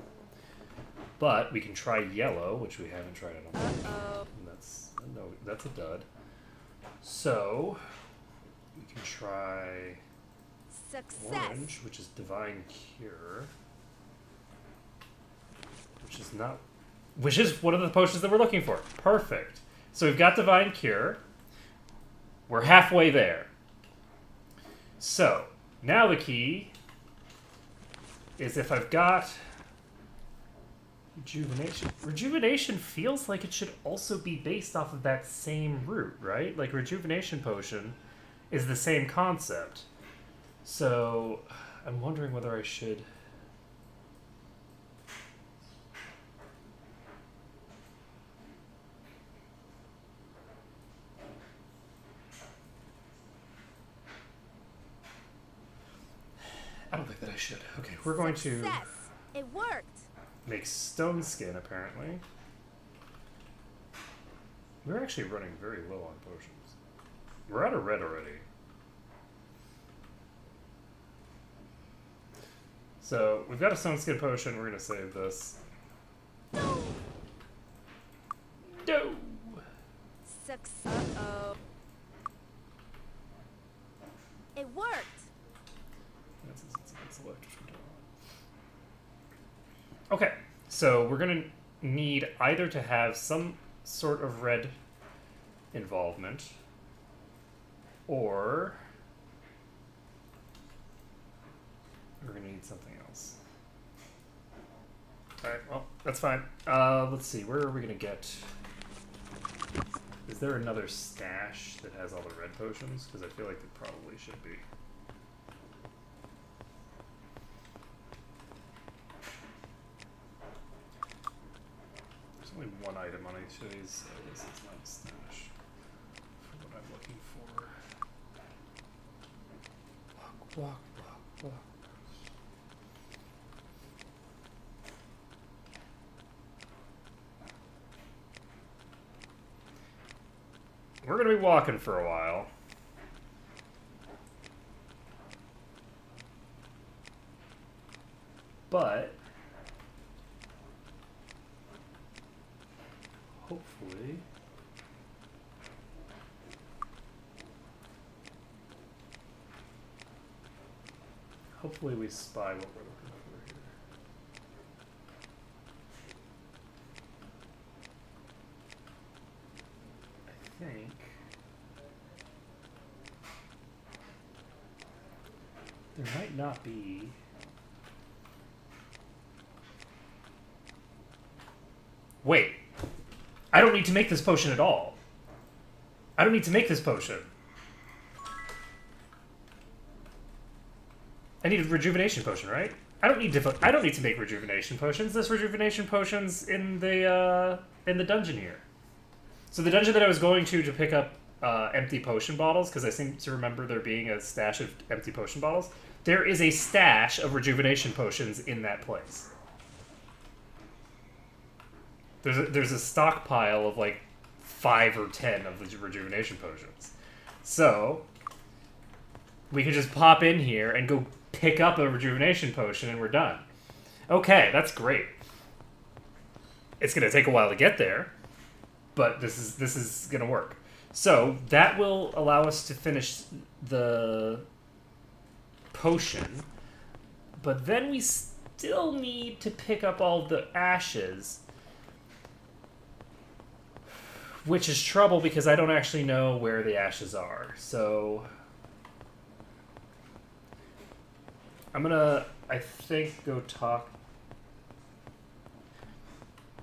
But we can try yellow, which we haven't tried at all. Uh-oh. That's a dud. So we can try Success. orange, which is Divine Cure. Which is one of the potions that we're looking for. Perfect. So we've got Divine Cure. We're halfway there. So, now the key is if I've got Rejuvenation. Rejuvenation feels like it should also be based off of that same root, right? Like Rejuvenation Potion is the same concept. So, I'm wondering whether I should... I don't think that I should. Okay, we're going to Success. It worked. make Stone Skin, apparently. We're actually running very low on potions. We're out of red already. So, we've got a Stone Skin potion. We're going to save this. No! Success. Uh-oh. It worked. That's electric. Okay, so we're going to need either to have some sort of red involvement, or we're going to need something else. Alright, well, that's fine. Let's see, where are we going to get... Is there another stash that has all the red potions? Because I feel like there probably should be. There's only one item on each of these, so this is not a stash for what I'm looking for. Walk. We're going to be walking for a while. But hopefully we spy what we're looking for here. I think there might not be. Wait, I don't need to make this potion at all. I don't need to make this potion. I need a rejuvenation potion, right? I don't need to make rejuvenation potions. This rejuvenation potion's in the dungeon here. So the dungeon that I was going to pick up empty potion bottles, because I seem to remember there being a stash of empty potion bottles, there is a stash of rejuvenation potions in that place. There's a stockpile of like 5 or 10 of the rejuvenation potions. So we could just pop in here and go pick up a rejuvenation potion and we're done. Okay, that's great. It's gonna take a while to get there, but this is gonna work. So that will allow us to finish the potion, but then we still need to pick up all the ashes, which is trouble because I don't actually know where the ashes are. So I'm gonna, I think, go talk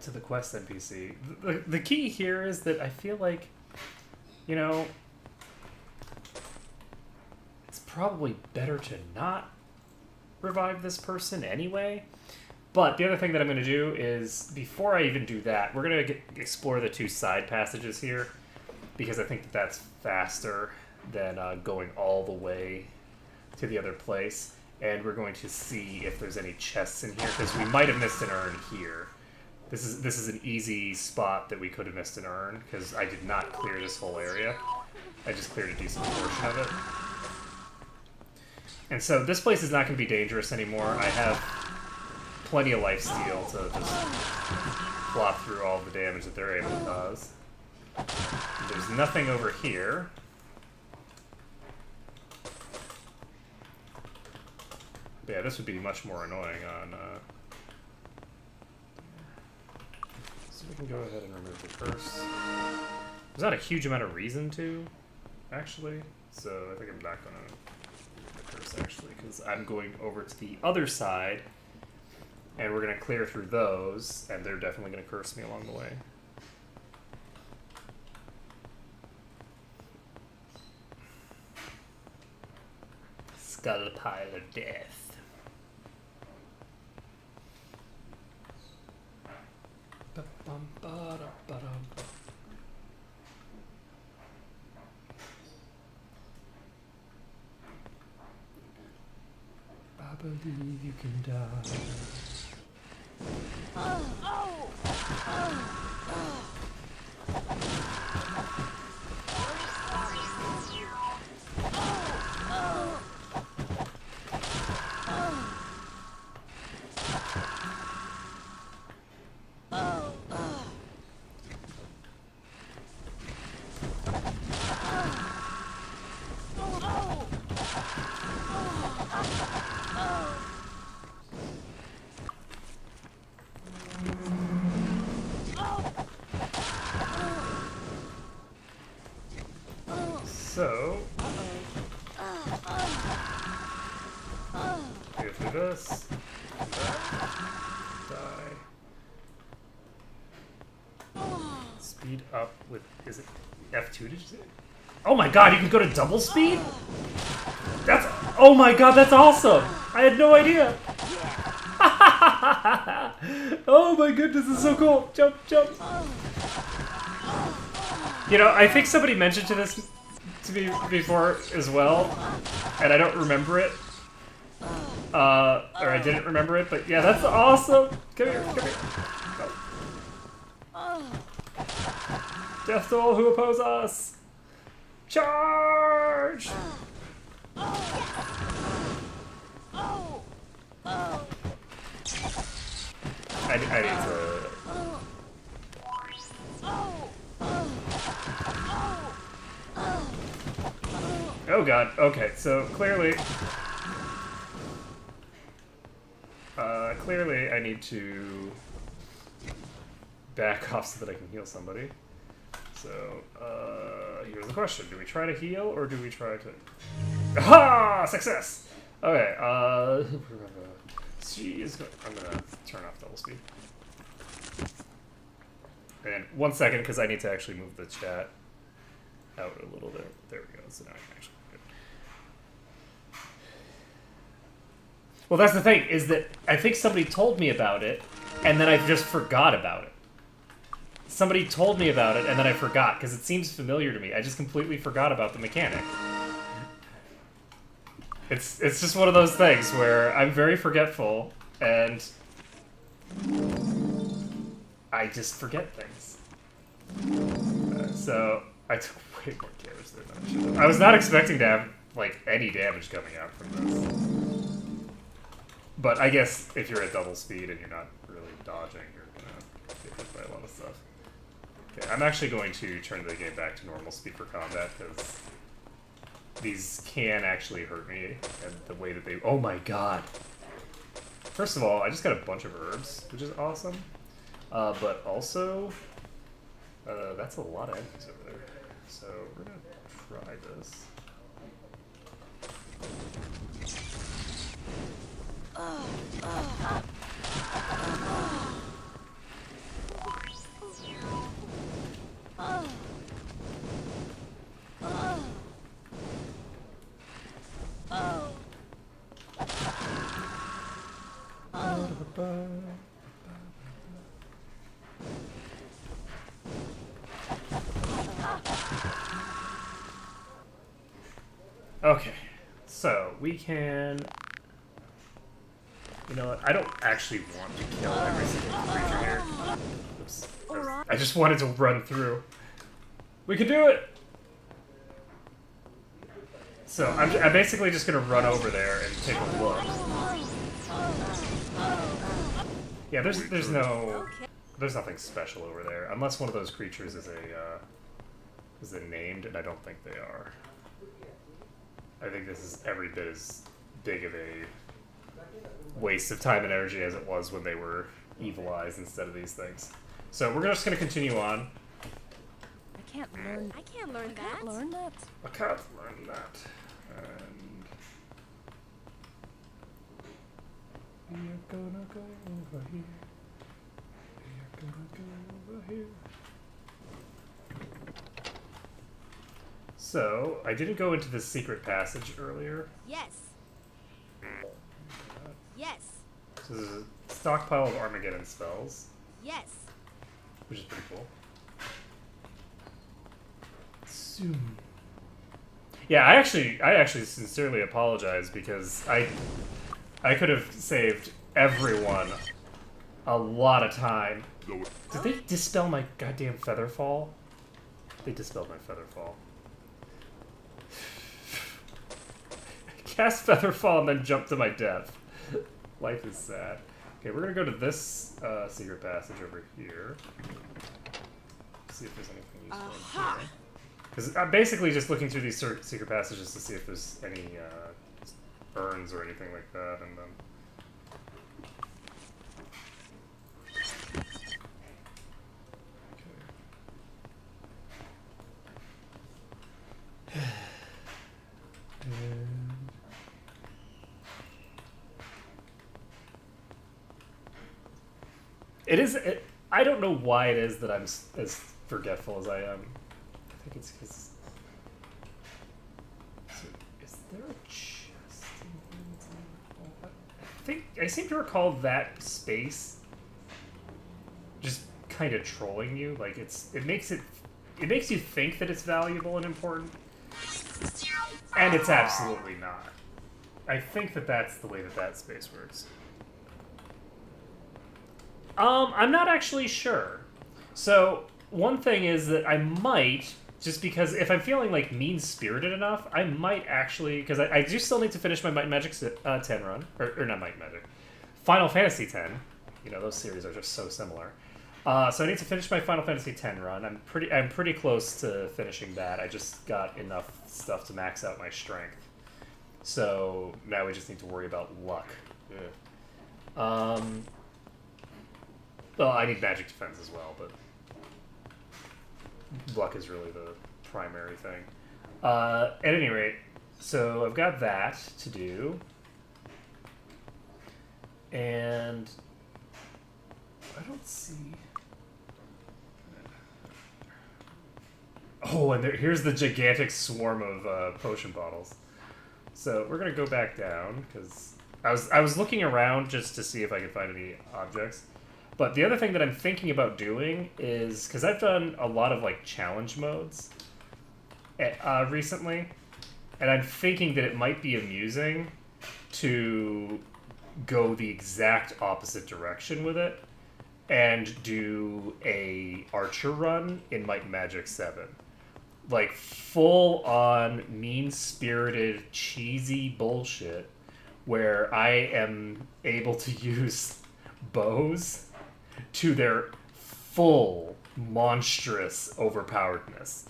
to the quest NPC. The key here is that I feel like, you know, it's probably better to not revive this person anyway. But the other thing that I'm going to do is, before I even do that, we're going to explore the 2 side passages here, because I think that's faster than going all the way to the other place. And we're going to see if there's any chests in here, because we might have missed an urn here. This is an easy spot that we could have missed an urn, because I did not clear this whole area. I just cleared a decent portion of it. And so this place is not going to be dangerous anymore. I have plenty of lifesteal to just plop through all the damage that they're able to cause. There's nothing over here. But yeah, this would be much more annoying on... So we can go ahead and remove the curse. There's not a huge amount of reason to, actually. So I think I'm not going to remove the curse, actually, because I'm going over to the other side, and we're going to clear through those, and they're definitely going to curse me along the way. Skull Pile of Death. I believe you can die. So, go through this, die. Speed up with, is it F2 did you say? Oh my god, you can go to double speed? That's, oh my god, that's awesome! I had no idea! Oh my goodness, this is so cool! Jump, jump! You know, I think somebody mentioned to me before as well, and I don't remember it. Or I didn't remember it, but yeah, that's awesome! Come here, come here. Go. Death to all who oppose us! Charge! I need to... Oh god, okay, so clearly... clearly I need to back off so that I can heal somebody. So, here's the question. Do we try to heal, or do we try to... Aha! Success! Okay, I'm gonna turn off double speed. And 1 second, because I need to actually move the chat out a little bit. There we go, so now I can actually do it. Well, that's the thing, is that I think somebody told me about it, and then I just forgot about it. Somebody told me about it, and then I forgot, because it seems familiar to me. I just completely forgot about the mechanic. It's just one of those things where I'm very forgetful, and I just forget things. So I took way more damage than I should have. I was not expecting to have like any damage coming out from this. But I guess if you're at double speed and you're not really dodging, you're gonna get hit by a lot of stuff. Okay, I'm actually going to turn the game back to normal speed for combat because these can actually hurt me, and the way that they... Oh my god! First of all, I just got a bunch of herbs, which is awesome. But also, that's a lot of enemies over there. So we're gonna try this. Okay, so we can... You know what? I don't actually want to kill every single creature here. Oops. I just wanted to run through. We can do it! So I'm basically just gonna run over there and take a look. Yeah, there's nothing special over there, unless one of those creatures is a named, and I don't think they are. I think this is every bit as big of a waste of time and energy as it was when they were evil eyes instead of these things. So we're just gonna continue on. I can't learn that. I can't learn that. I can't learn that. And we're gonna go over here. We're gonna go over here. So, I didn't go into this secret passage earlier. Yes. Yes. So there's a stockpile of Armageddon spells, Yes. which is pretty cool. Soon. Yeah, I actually sincerely apologize because I could have saved everyone a lot of time. Did they dispel my goddamn Featherfall? They dispelled my Featherfall. Cast Featherfall and then jump to my death. Life is sad. Okay, we're gonna go to this secret passage over here. See if there's anything useful in here. Because I'm basically just looking through these secret passages to see if there's any urns or anything like that, and then... Okay. And... I don't know why it is that I'm as forgetful as I am. I think it's because... So, is there a chest in here? I seem to recall that space just kind of trolling you. Like, it makes you think that it's valuable and important. And it's absolutely not. I think that that's the way that space works. I'm not actually sure. So, one thing is that I might, just because if I'm feeling, like, mean-spirited enough, I might actually, because I do still need to finish my Might and Magic 10 run, or not Might and Magic, Final Fantasy 10. You know, those series are just so similar. So I need to finish my Final Fantasy 10 run. I'm pretty close to finishing that. I just got enough stuff to max out my strength. So now we just need to worry about luck. Yeah. Well, I need magic defense as well, but luck is really the primary thing. At any rate, so I've got that to do. And I don't see... Oh, and here's the gigantic swarm of potion bottles. So we're gonna go back down because I was looking around just to see if I could find any objects. But the other thing that I'm thinking about doing is because I've done a lot of like challenge modes recently, And I'm thinking that it might be amusing to go the exact opposite direction with it and do a archer run in Might and Magic 7. Like, full-on, mean-spirited, cheesy bullshit where I am able to use bows to their full, monstrous overpoweredness.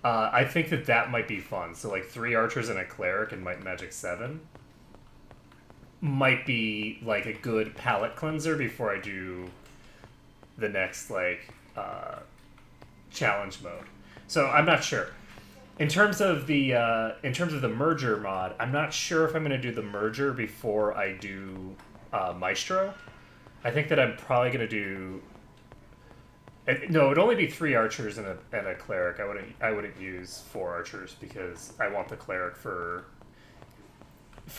I think that that might be fun. So, like, 3 archers and a cleric in Might and Magic 7 might be, like, a good palate cleanser before I do the next, like, challenge mode. So, I'm not sure. In terms of the merger mod, I'm not sure if I'm going to do the merger before I do Maestro. I think that I'm probably going to do... No, it would only be 3 archers and a cleric. I wouldn't use 4 archers because I want the cleric for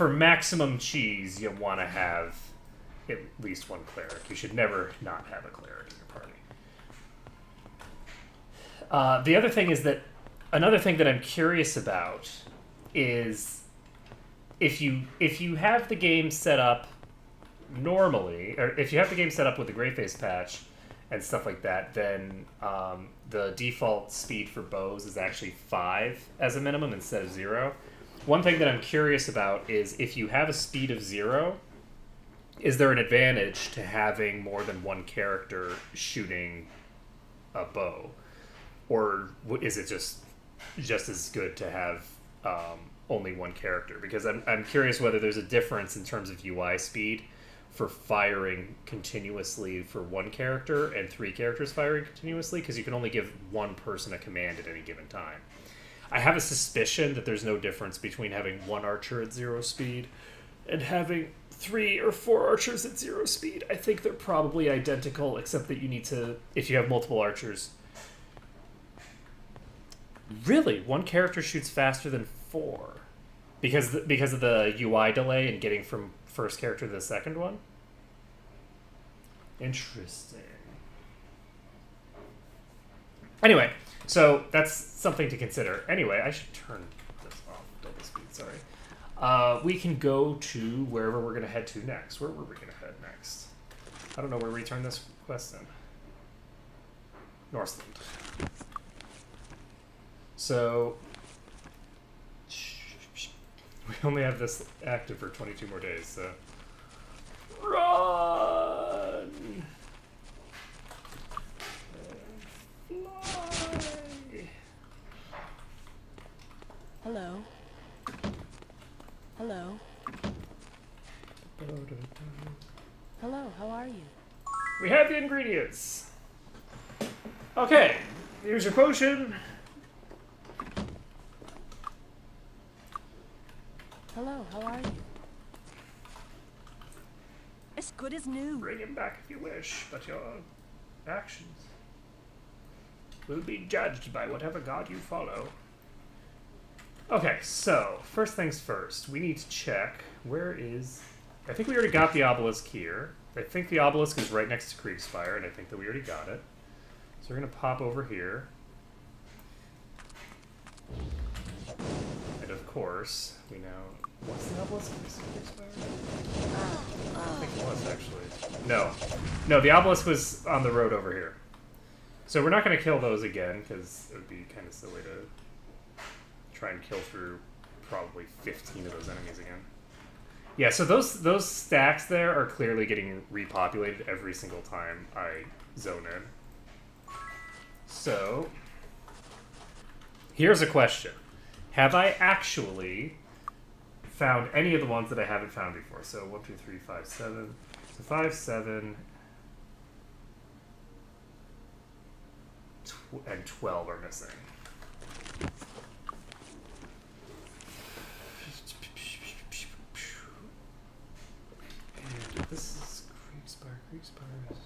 maximum cheese. You want to have at least 1 cleric. You should never not have a cleric in your party. The other thing is that another thing that I'm curious about is if you have the game set up normally, or if you have the game set up with the Grey Face patch and stuff like that, then the default speed for bows is actually 5 as a minimum instead of 0. One thing that I'm curious about is if you have a speed of 0, is there an advantage to having more than 1 character shooting a bow? Or is it just as good to have only 1 character? Because I'm curious whether there's a difference in terms of UI speed for firing continuously for 1 character and 3 characters firing continuously, because you can only give 1 person a command at any given time. I have a suspicion that there's no difference between having 1 archer at 0 speed and having 3 or 4 archers at 0 speed. I think they're probably identical, except that you need to, if you have multiple archers... Really? 1 character shoots faster than 4? Because of the UI delay and getting from first character to the second one? Interesting. Anyway, so that's something to consider. Anyway, I should turn this off. Double speed, sorry. We can go to wherever we're going to head to next. Where were we going to head next? I don't know where we turn this quest in. Northland. So... we only have this active for 22 more days, so... Run! And fly! Hello. Hello. Hello, how are you? We have the ingredients! Okay, here's your potion. Hello, how are you? As good as new. Bring him back if you wish, but your actions will be judged by whatever god you follow. Okay, so, first things first, we need to check where is... I think we already got the obelisk here. I think the obelisk is right next to Kriegspire, and I think that we already got it. So we're going to pop over here. And of course, we now... What's the obelisk? I think it was, actually. No. No, the obelisk was on the road over here. So we're not going to kill those again, because it would be kind of silly to try and kill through probably 15 of those enemies again. Yeah, so those stacks there are clearly getting repopulated every single time I zone in. So, here's a question. Have I actually found any of the ones that I haven't found before? So 1, 2, 3, 5, 7. So 5, 7, and 12 are missing. And this is Kriegspire is...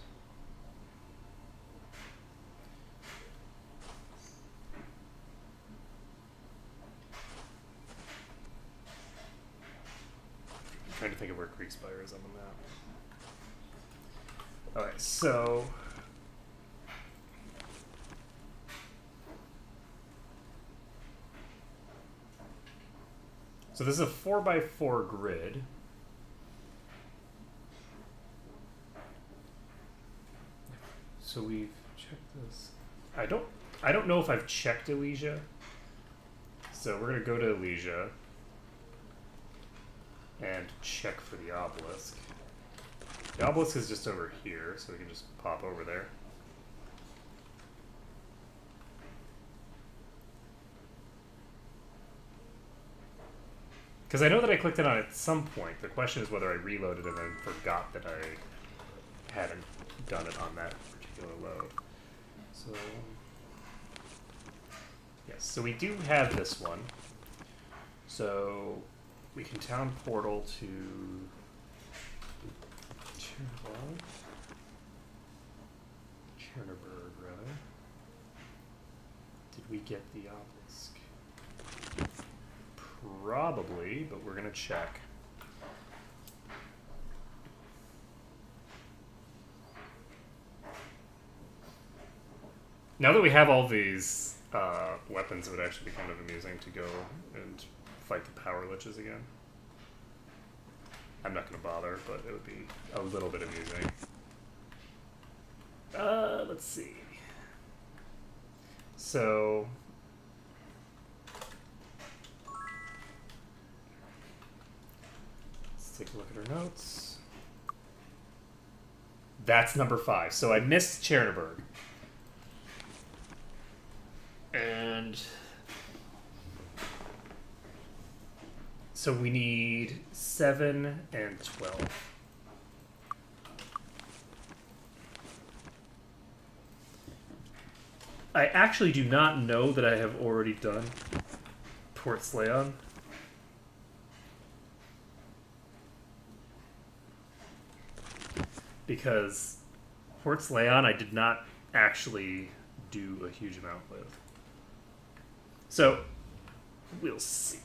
I'm trying to think of where Kriegspire is on the map. Alright, so... So this is a 4x4 grid. So we've checked this. I don't know if I've checked Elysia. So we're gonna go to Elysia and check for the obelisk. The obelisk is just over here, so we can just pop over there. Because I know that I clicked it on at some point. The question is whether I reloaded and then forgot that I hadn't done it on that particular load. So, yes, so we do have this one. So we can town portal to Chernobyl, rather. Did we get the obelisk? Probably, but we're gonna check. Now that we have all these weapons, it would actually be kind of amusing to go and fight the power liches again. I'm not gonna bother, but it would be a little bit amusing. Let's see. So let's take a look at our notes. That's number 5. So I missed Chernobyl. And so we need 7 and 12. I actually do not know that I have already done Port Slayon. Because Port Slayon I did not actually do a huge amount with. So, we'll see.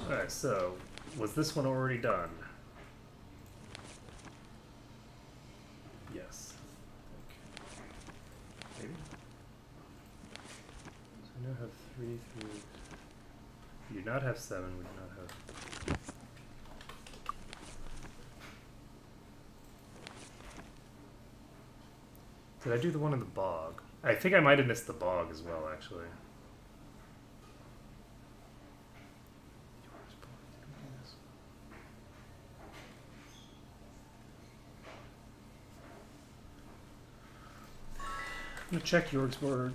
Alright, so, was this one already done? Yes. Okay. Maybe. So we now have 3 through... We do not have 7, we do not have... Did I do the one in the bog? I think I might have missed the bog as well, actually. I'm gonna check Yorksburg.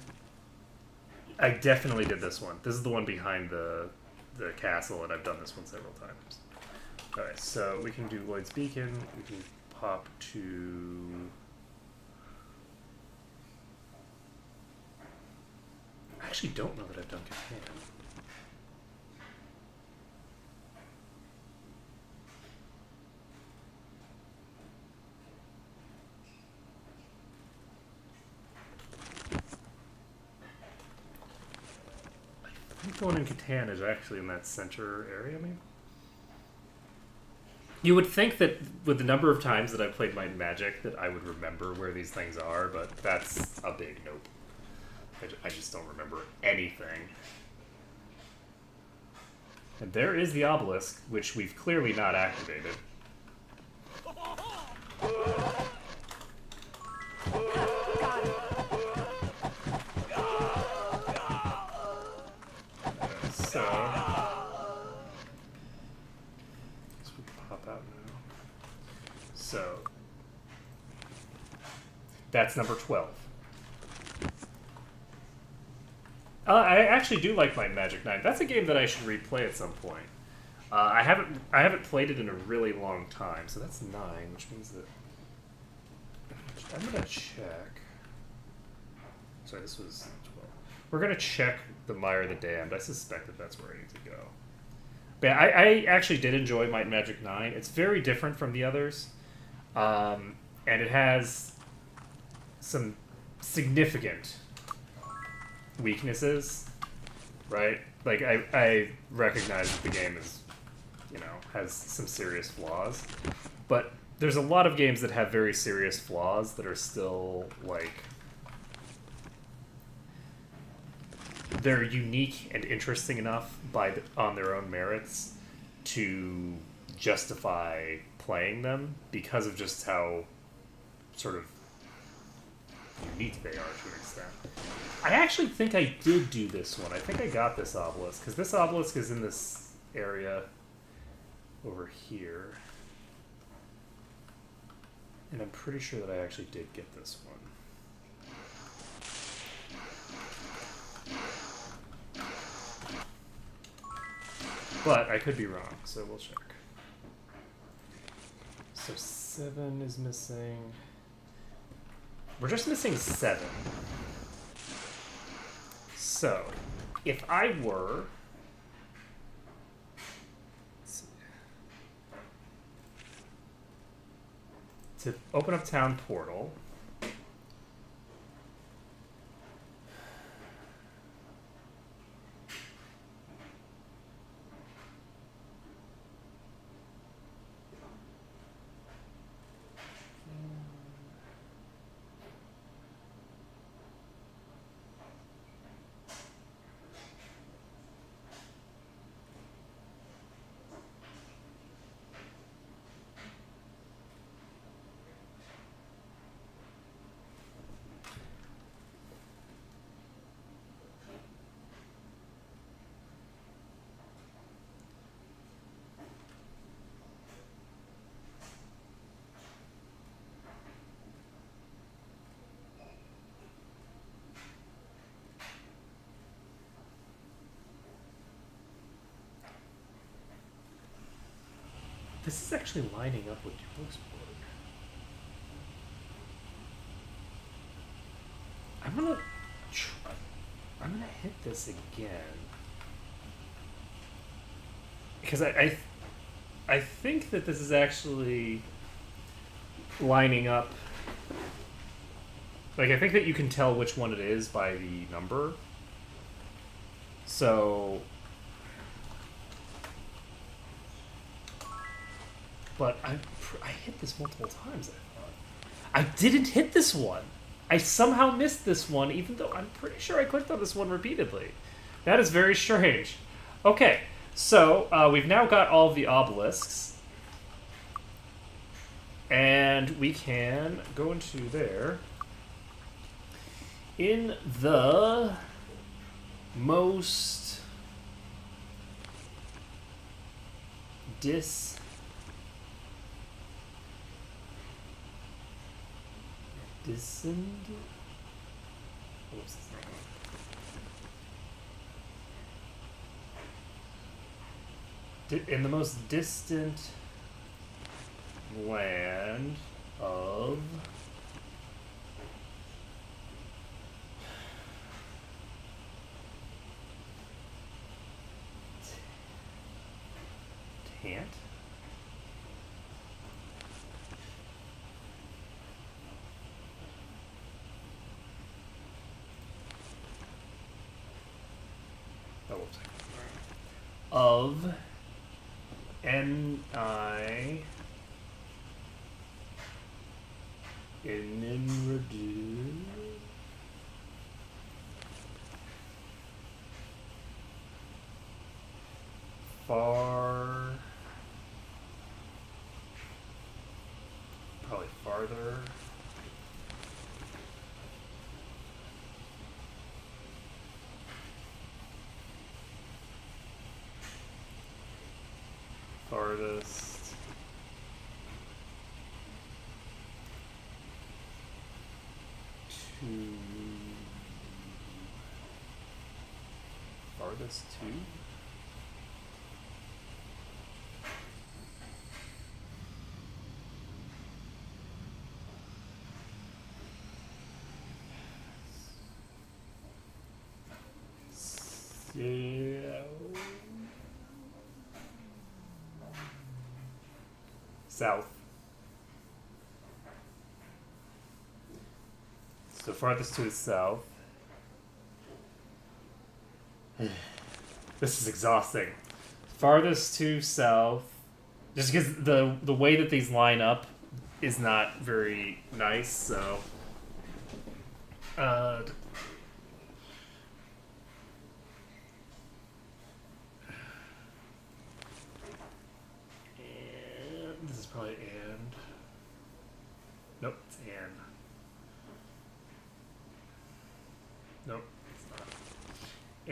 I definitely did this one. This is the one behind the castle, and I've done this one several times. Alright, so we can do Lloyd's Beacon. We can pop to... I actually don't know that I've done Catan. I think the one in Catan is actually in that center area, maybe? You would think that with the number of times that I've played Might and Magic that I would remember where these things are, but that's a big nope. I just don't remember anything. And there is the obelisk, which we've clearly not activated. So... Guess we can pop out now. So... That's number 12. I actually do like my Magic 9. That's a game that I should replay at some point. I haven't played it in a really long time, so that's 9, which means that I'm gonna check. Sorry, this was 12. We're gonna check the Mire of the Damned. I suspect that that's where I need to go. But yeah, I actually did enjoy Might and Magic 9. It's very different from the others, and it has some significant weaknesses, right? like I recognize that the game is, you know, has some serious flaws, but there's a lot of games that have very serious flaws that are still like they're unique and interesting enough on their own merits to justify playing them because of just how sort of unique they are to an extent. I actually think I did do this one. I think I got this obelisk because this obelisk is in this area over here, and I'm pretty sure that I actually did get this one. But I could be wrong, so we'll check. So 7 is missing. We're just missing 7. So, if I were... Let's see, to open up Town Portal... This is actually lining up with Joe's board. I'm gonna hit this again because I think that this is actually lining up. Like, I think that you can tell which one it is by the number. So. But I hit this multiple times, I thought. I didn't hit this one. I somehow missed this one, even though I'm pretty sure I clicked on this one repeatedly. That is very strange. Okay, so we've now got all of the obelisks. And we can go into there. In the most distant in the most distant land of Tant? Oh, whoops. Of N.I. Inimradu. Probably farther. Farthest. To farthest to. South. So farthest to the south. This is exhausting. Farthest to south, just because the way that these line up is not very nice. So, and this is probably and. Nope, it's and. Nope, it's not.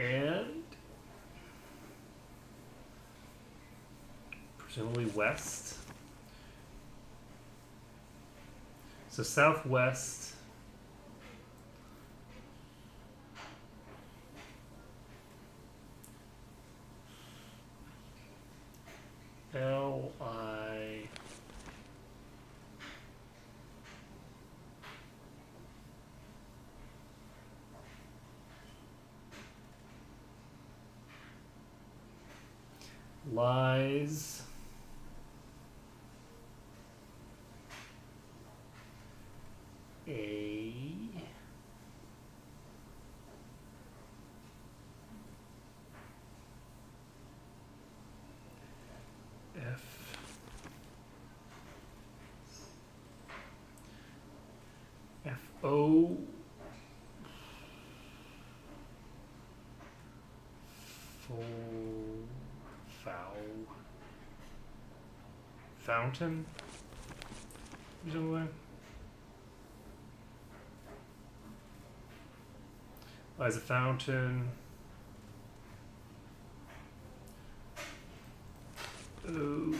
And presumably west. So southwest. L-I... lies a F F O fountain, presumably. Lies a fountain. Ooh.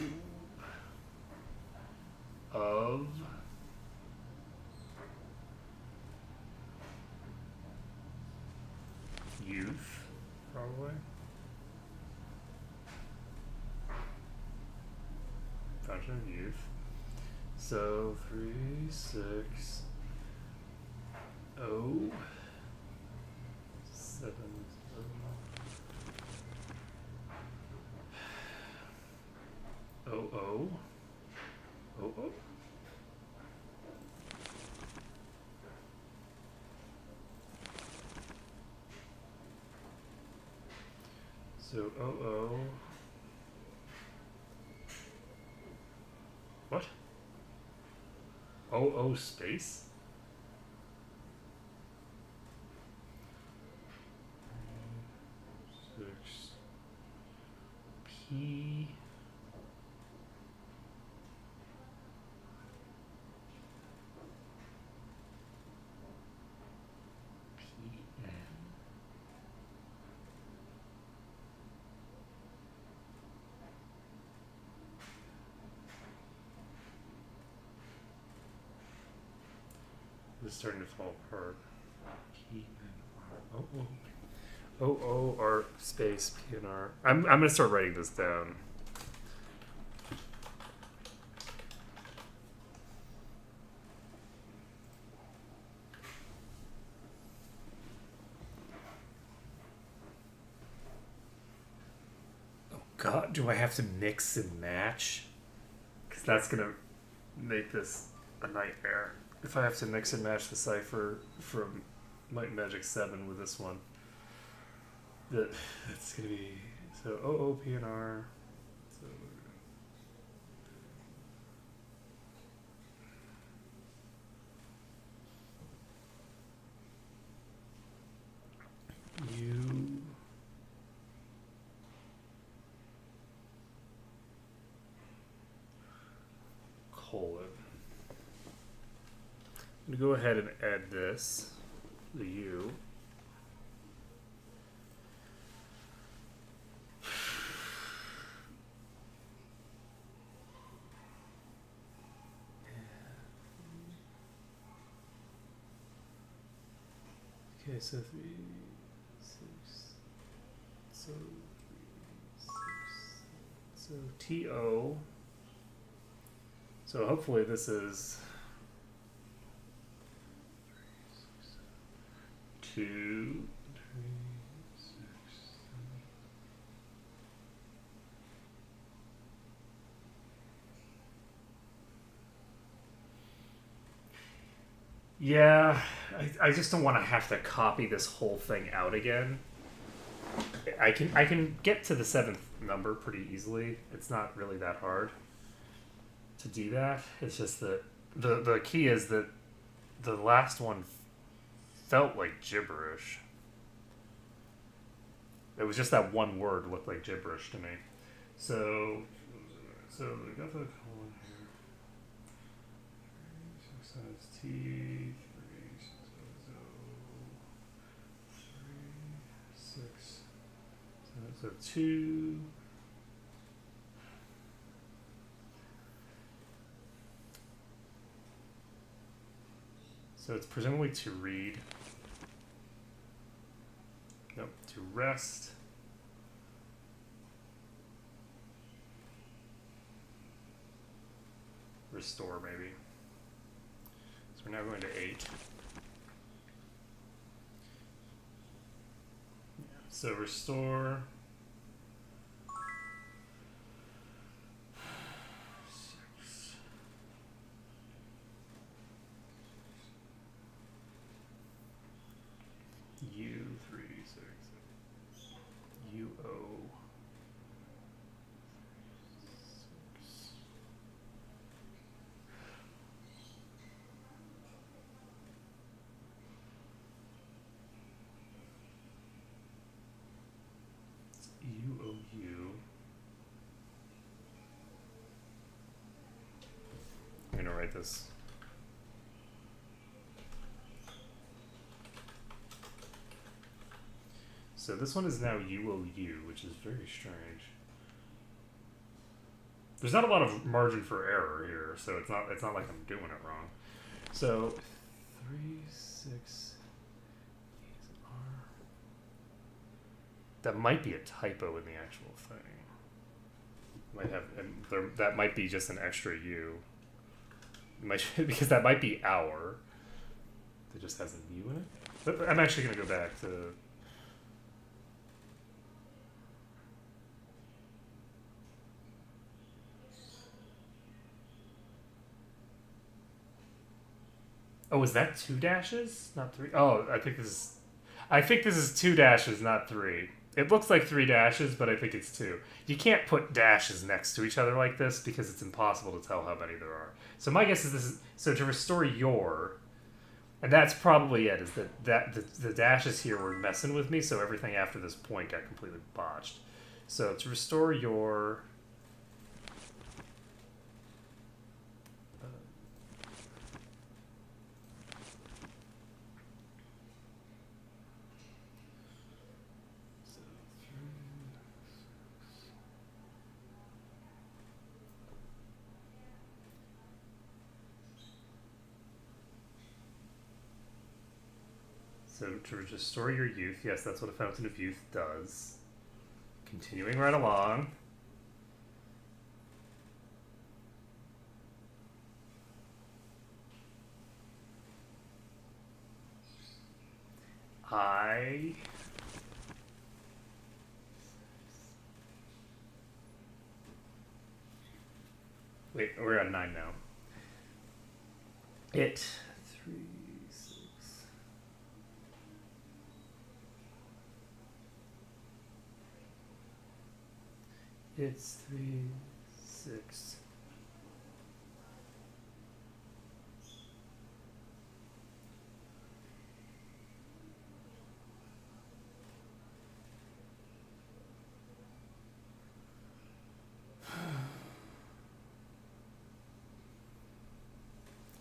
Of youth, probably. Fountain of youth. So 3, 6, 0, 7, 0, 0, 0, 0. So 0, what? 0 space? Six P N. This is starting to fall apart. P N R. O R space P N R. I'm gonna start writing this down. Oh God, do I have to mix and match? Because that's gonna make this a nightmare. If I have to mix and match the cipher from Might and Magic 7 with this one. That's gonna be so OOPNR. So U colon. I'm gonna go ahead and add this, the U. Okay, so 3, 6, so 3, 6, so TO. So hopefully this is 2, 3, 6, 7. Yeah, I just don't want to have to copy this whole thing out again. I can get to the 7th number pretty easily. It's not really that hard to do that. It's just that the key is that the last one felt like gibberish. It was just that one word looked like gibberish to me. So we got the colon here. 6 times T, 3, 6, so 2. So it's presumably to read. Nope, to rest. Restore, maybe. So we're now going to 8. Yeah, so restore. 6. U3, 6. UO. 6. UOU. I'm gonna write this. So this one is now UOU, which is very strange. There's not a lot of margin for error here, so it's not like I'm doing it wrong. So 3, 6 is R. That might be a typo in the actual thing. Might have, and that might be just an extra U. Because that might be our. That just has a U in it. But I'm actually gonna go back to. Oh, is that 2 dashes? Not 3? Oh, I think this is 2 dashes, not 3. It looks like 3 dashes, but I think it's 2. You can't put dashes next to each other like this because it's impossible to tell how many there are. So my guess is this is, so to restore your, and that's probably it, is that the dashes here were messing with me, so everything after this point got completely botched. So to restore your, so to restore your youth, yes, that's what a fountain of youth does. Continuing right along. Wait, we're on 9 now. It 3, 6. It's 3, 6.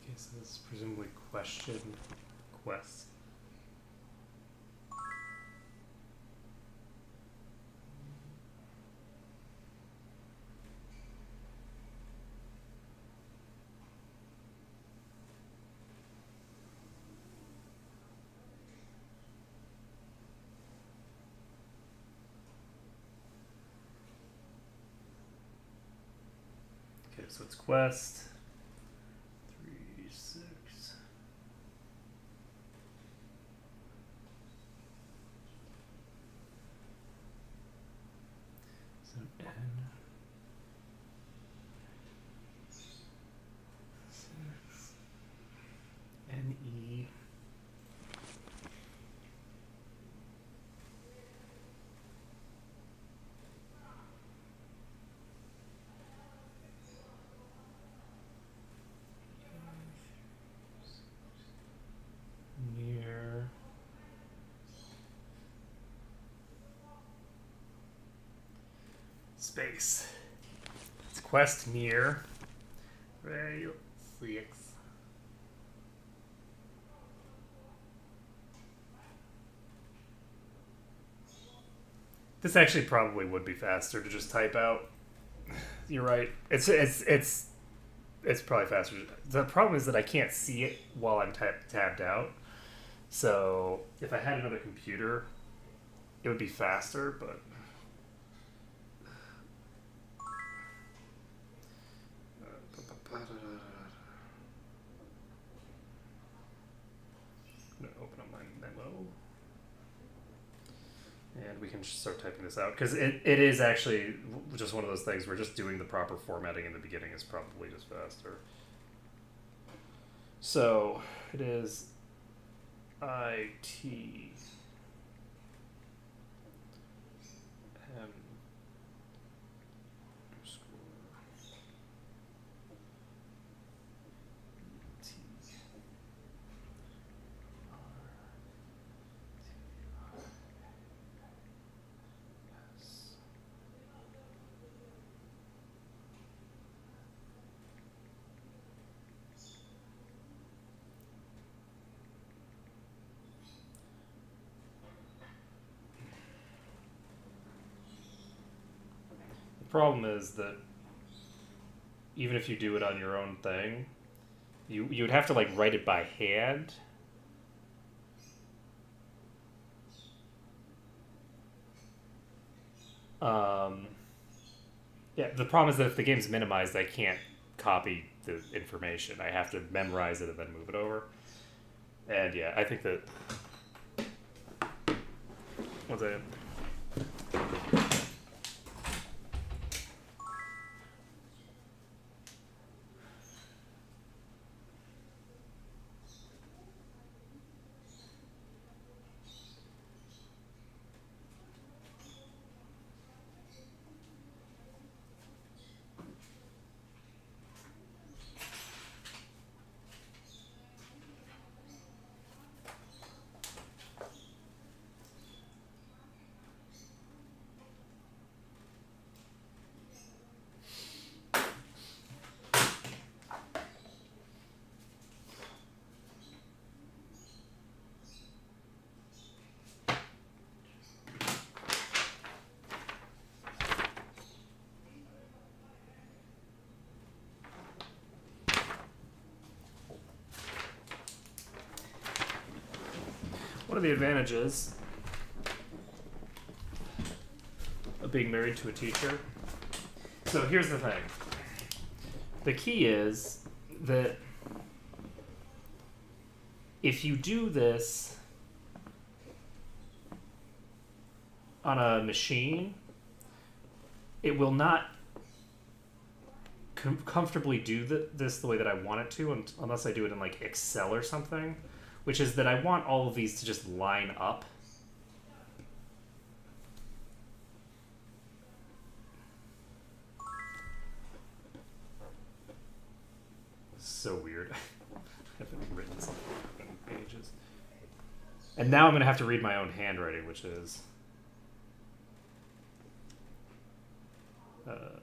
Okay, so this is presumably question quest. Okay, so it's quest 3, 6. So N 6 NE. Space. It's quest near. Rail 6. This actually probably would be faster to just type out. You're right. It's probably faster. The problem is that I can't see it while I'm tabbed out. So if I had another computer, it would be faster, but I'm gonna open up my memo. And we can just start typing this out because it is actually just one of those things where just doing the proper formatting in the beginning is probably just faster. So it is IT M underscore T R S. The problem is that even if you do it on your own thing, you would have to like write it by hand. Yeah, the problem is that if the game's minimized, I can't copy the information. I have to memorize it and then move it over. And yeah, I think that. One second. One of the advantages of being married to a teacher. So here's the thing. The key is that if you do this on a machine, it will not comfortably do this the way that I want it to unless I do it in like Excel or something. Which is that I want all of these to just line up. So weird. I haven't written something in pages. And now I'm going to have to read my own handwriting, which is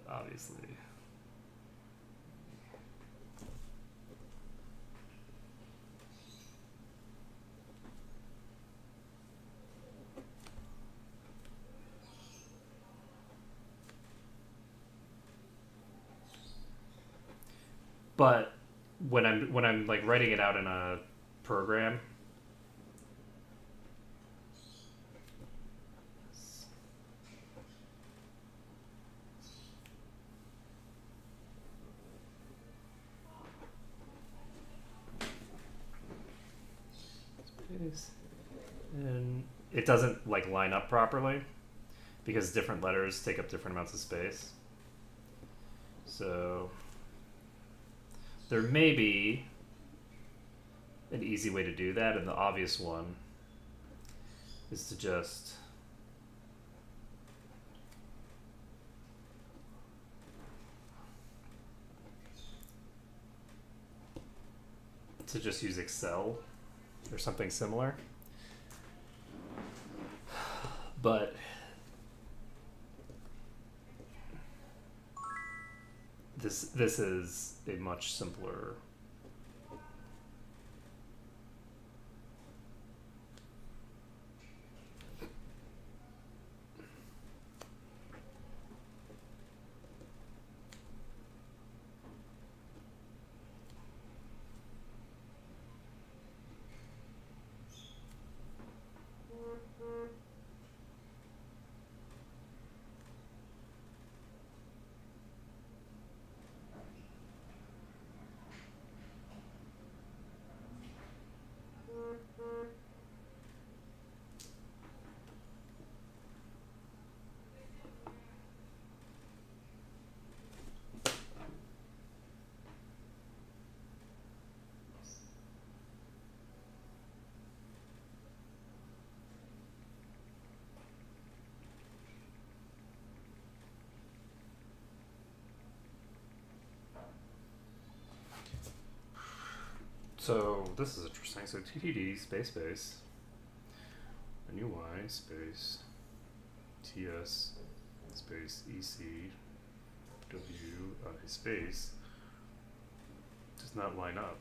obviously. But when I'm like writing it out in a program, and it doesn't like line up properly because different letters take up different amounts of space. So there may be an easy way to do that, and the obvious one is to just use Excel or something similar. this is a much simpler. So this is interesting. So TTD space, a new Y space TS space EC W I space does not line up.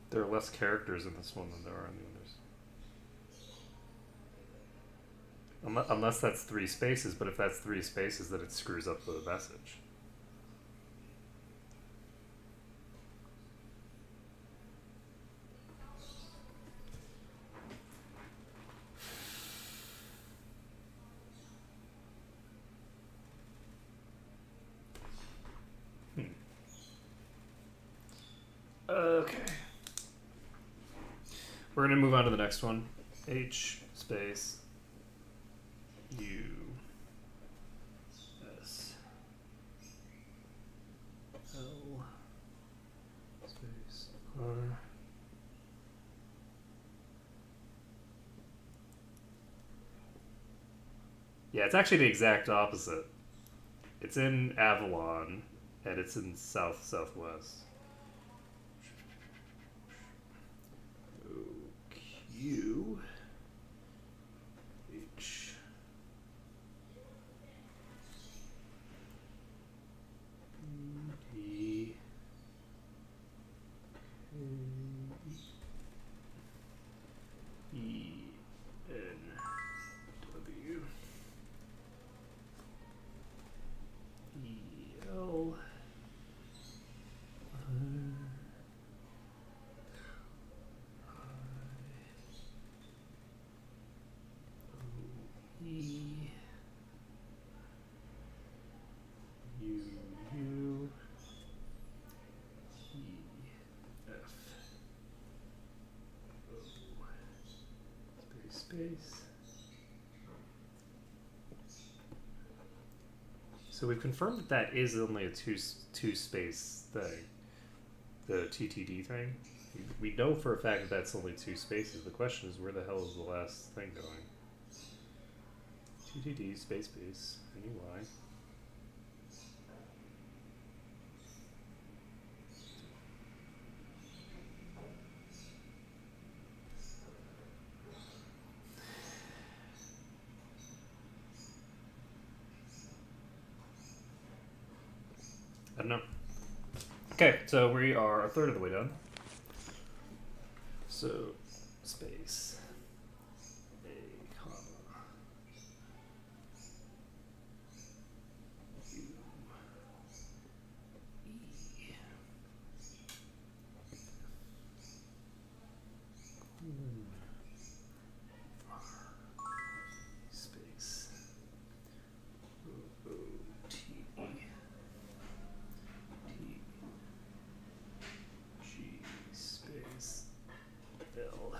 There are less characters in this one than there are in the others. Unless that's 3 spaces, but if that's 3 spaces, then it screws up the message. Okay. We're going to move on to the next one. H space U S L space R. Yeah, it's actually the exact opposite. It's in Avalon and it's in southwest. U H D E N W E L E U U E F O space. So we've confirmed that that is only a two space thing, the TTD thing. We know for a fact that that's only 2 spaces. The question is, where the hell is the last thing going? TTD space any Y. I don't know. Okay, so we are a third of the way done. So, space, a comma, U, E, R, space, O, T, T, G, space, L,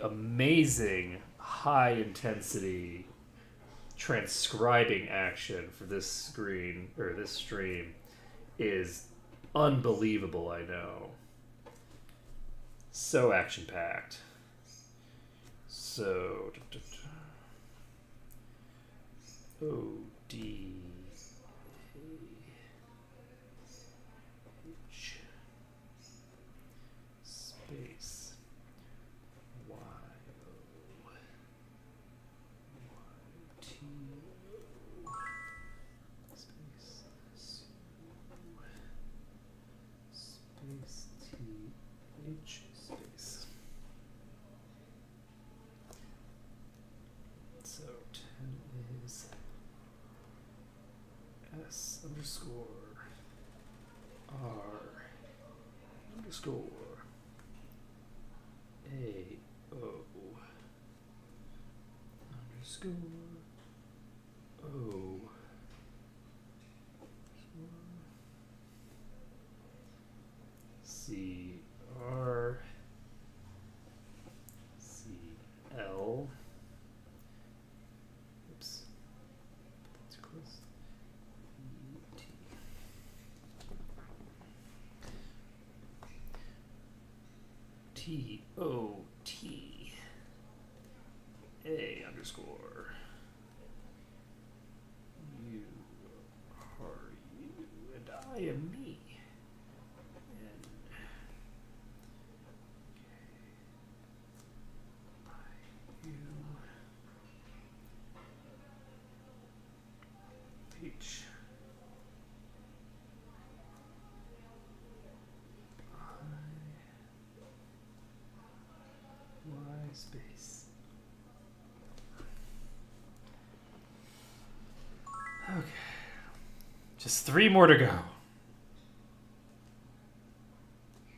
amazing high intensity transcribing action for this screen or this stream is unbelievable. I know. So action packed. So O D H space Y O Y T O space S U space T H space. So 10 is S underscore R underscore A O underscore O C R C L. Oops, that's close. E T. T O T A underscore U are you and I am me. And U H Y space. Okay. Just 3 more to go.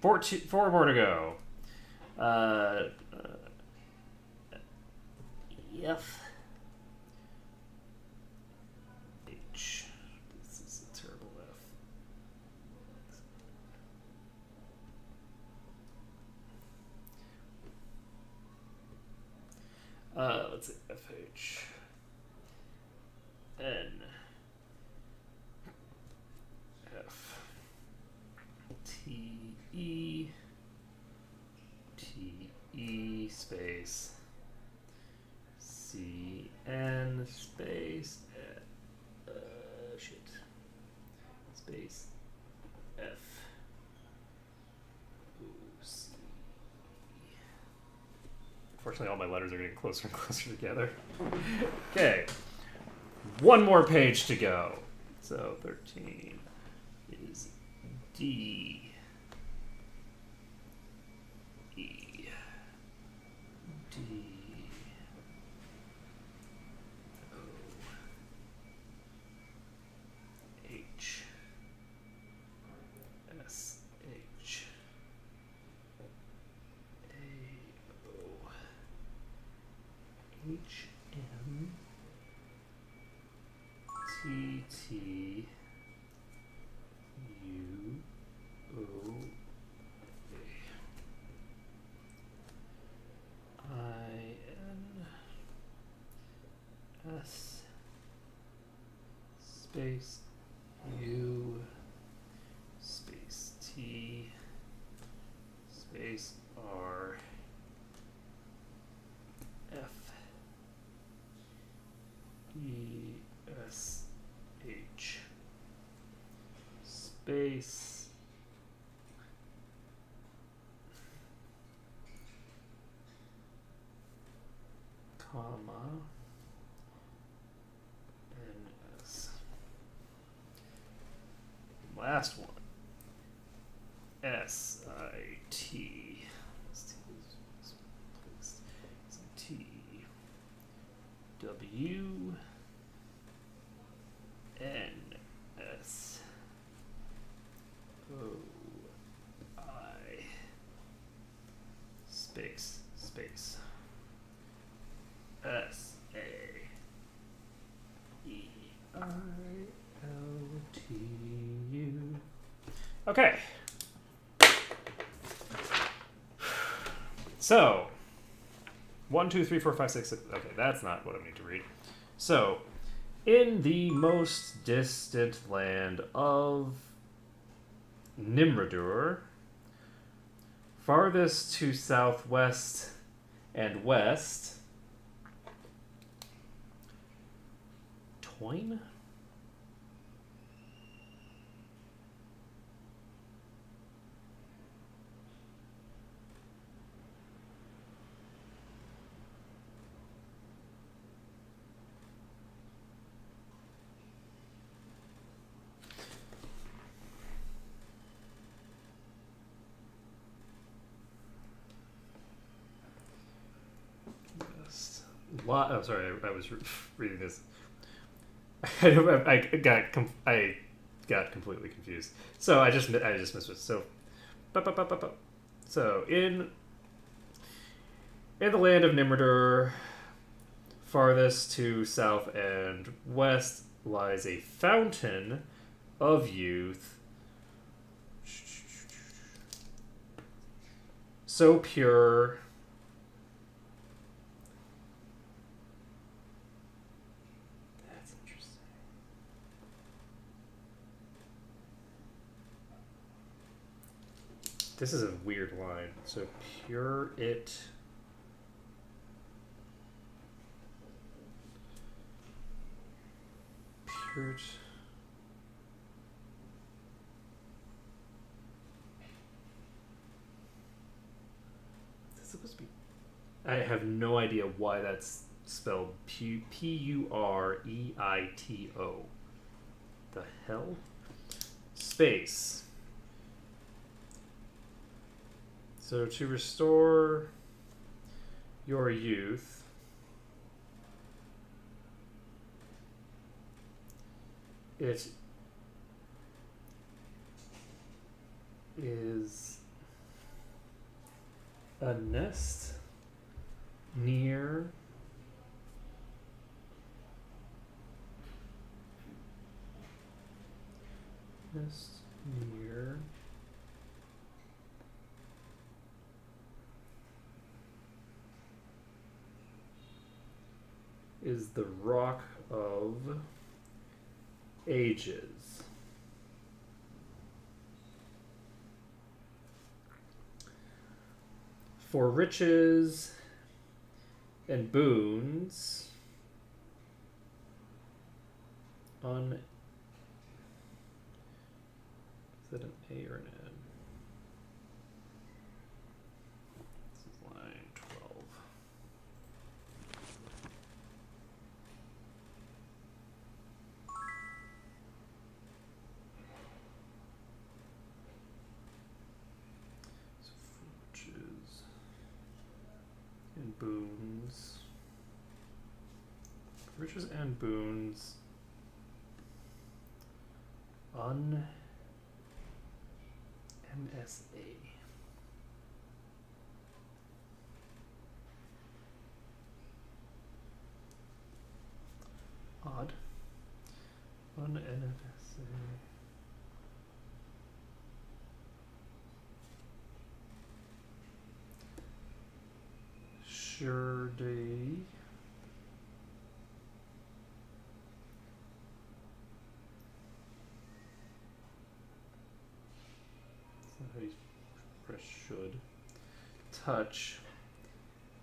4 more to go. F H. This is a terrible F. Let's see. F H N F T E T E space C N space shit space F O C. Unfortunately, all my letters are getting closer and closer together. Okay, 1 more page to go. So 13 is D E D O H S H A O H M T T U O A I N S space U space T space R F E S H space comma N S. Last one. S I T. T W N S O I space S A E I L T U. Okay. So 1, 2, 3, 4, 5, 6, 7. Okay, that's not what I need to read. So, in the most distant land of Nimradur, farthest to southwest and west, Toyne? Oh, sorry, I was reading this. I got completely confused. So I just missed it. So, so in the land of Nimradur, farthest to south and west lies a fountain of youth, so pure. This is a weird line. So pure it. Pure. Is supposed to be? I have no idea why that's spelled Pureito. The hell? Space. So to restore your youth, it is a nest near is the Rock of Ages. For riches and boons, is that an A or an N? This is line 12. And boons. Riches and boons. MSA. Odd. NFSA. Sure day. That's not how you press should. Touch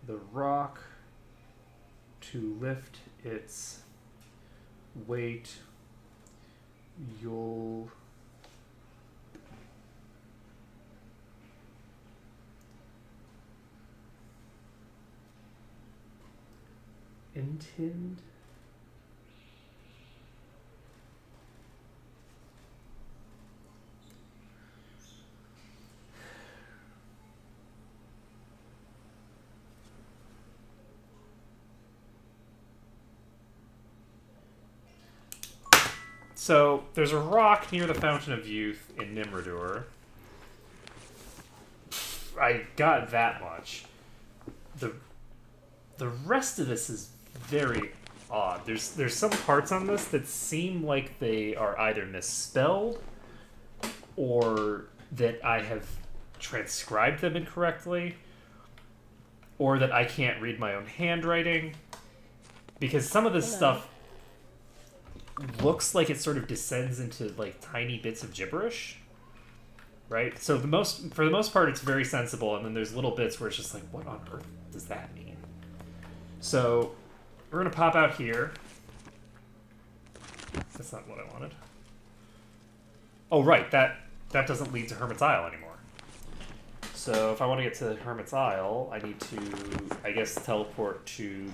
the rock to lift its weight. You'll intend So there's a rock near the Fountain of Youth in Nimradur. I got that much. The rest of this is very odd. There's some parts on this that seem like they are either misspelled or that I have transcribed them incorrectly. or that I can't read my own handwriting, because some of this Hello. stuff looks like it sort of descends into like tiny bits of gibberish, right? So for the most part, it's very sensible, and then there's little bits where it's just like, what on earth does that mean? So we're gonna pop out here. That's not what I wanted. Oh, right, that doesn't lead to Hermit's Isle anymore. So if I want to get to Hermit's Isle, I need to, I guess, teleport to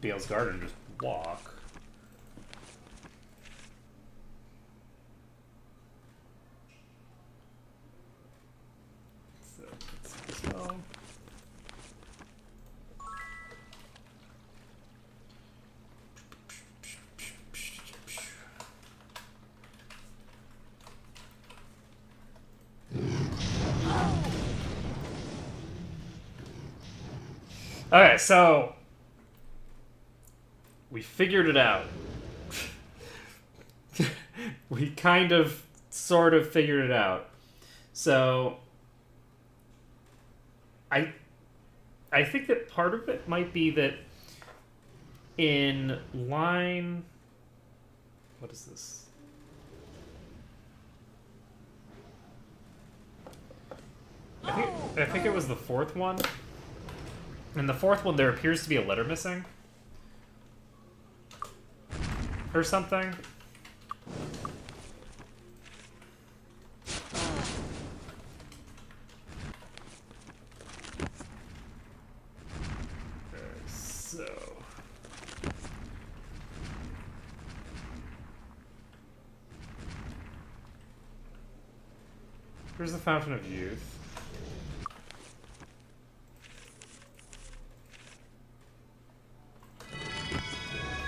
Bale's Garden and just walk. So let's see this one. Okay, so we figured it out. We kind of, sort of figured it out. So I think that part of it might be that in line, what is this? I think it was the fourth one. In the fourth one, there appears to be a letter missing. Or something. So... here's the Fountain of Youth.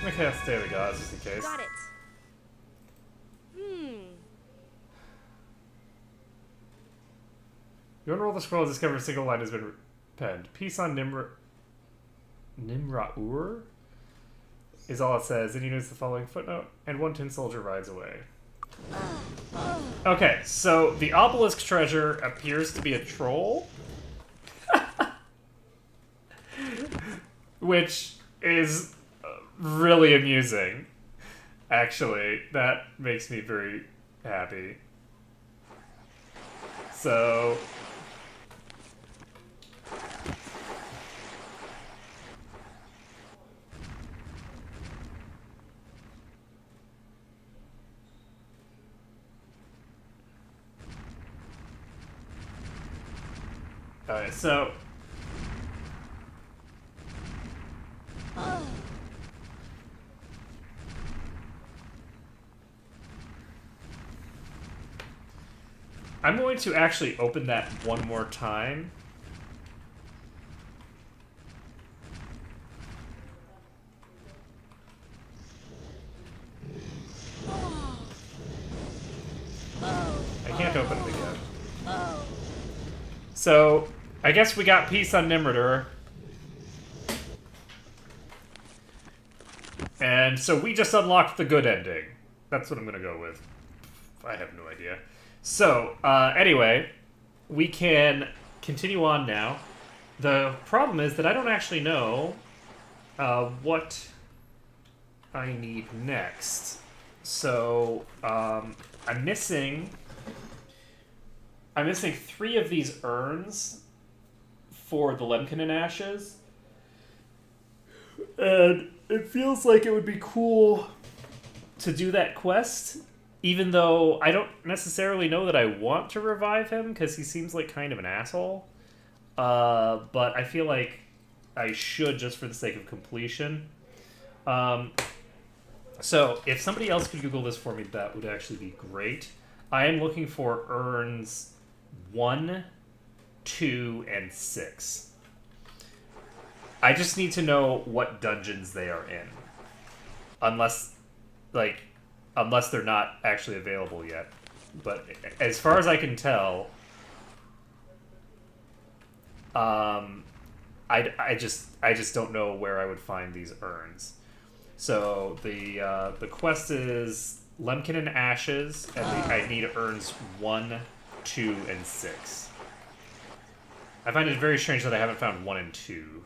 Okay, let's stay with gods just in case. Got it. You unroll the scroll and discover a single line has been penned. Peace on Nimra-Ur is all it says. Then you notice the following footnote, and one tin soldier rides away. Okay, so the obelisk treasure appears to be a troll. Which is really amusing. Actually, that makes me very happy. So... alright, so... I'm going to actually open that one more time. I can't open it again. So, I guess we got peace on Nimrod. And so we just unlocked the good ending. That's what I'm gonna go with. I have no idea. So, anyway, we can continue on now. The problem is that I don't actually know what I need next. So, I'm missing 3 of these urns for the Lemkinen Ashes. And it feels like it would be cool to do that quest, even though I don't necessarily know that I want to revive him, because he seems like kind of an asshole. But I feel like I should, just for the sake of completion. So, if somebody else could Google this for me, that would actually be great. I am looking for urns 1, 2, and 6. I just need to know what dungeons they are in. Unless they're not actually available yet. But as far as I can tell, I just don't know where I would find these urns. So the quest is Lemkinen Ashes, and I need urns 1, 2, and 6. I find it very strange that I haven't found 1 and 2.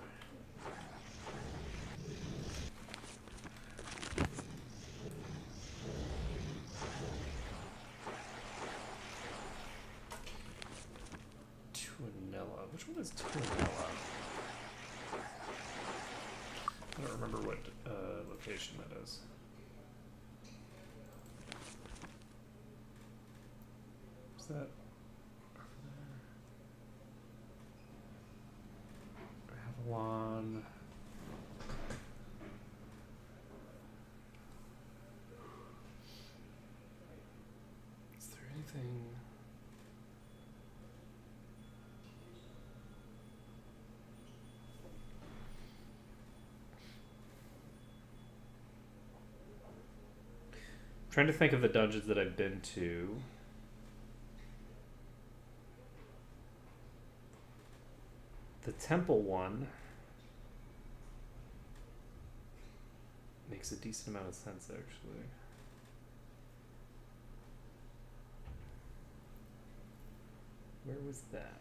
Tuanella. Which one is Tuanella? I don't remember what location that is. Is that over there? Avalon. Is there anything? Trying to think of the dungeons that I've been to. The temple one makes a decent amount of sense, actually. Where was that?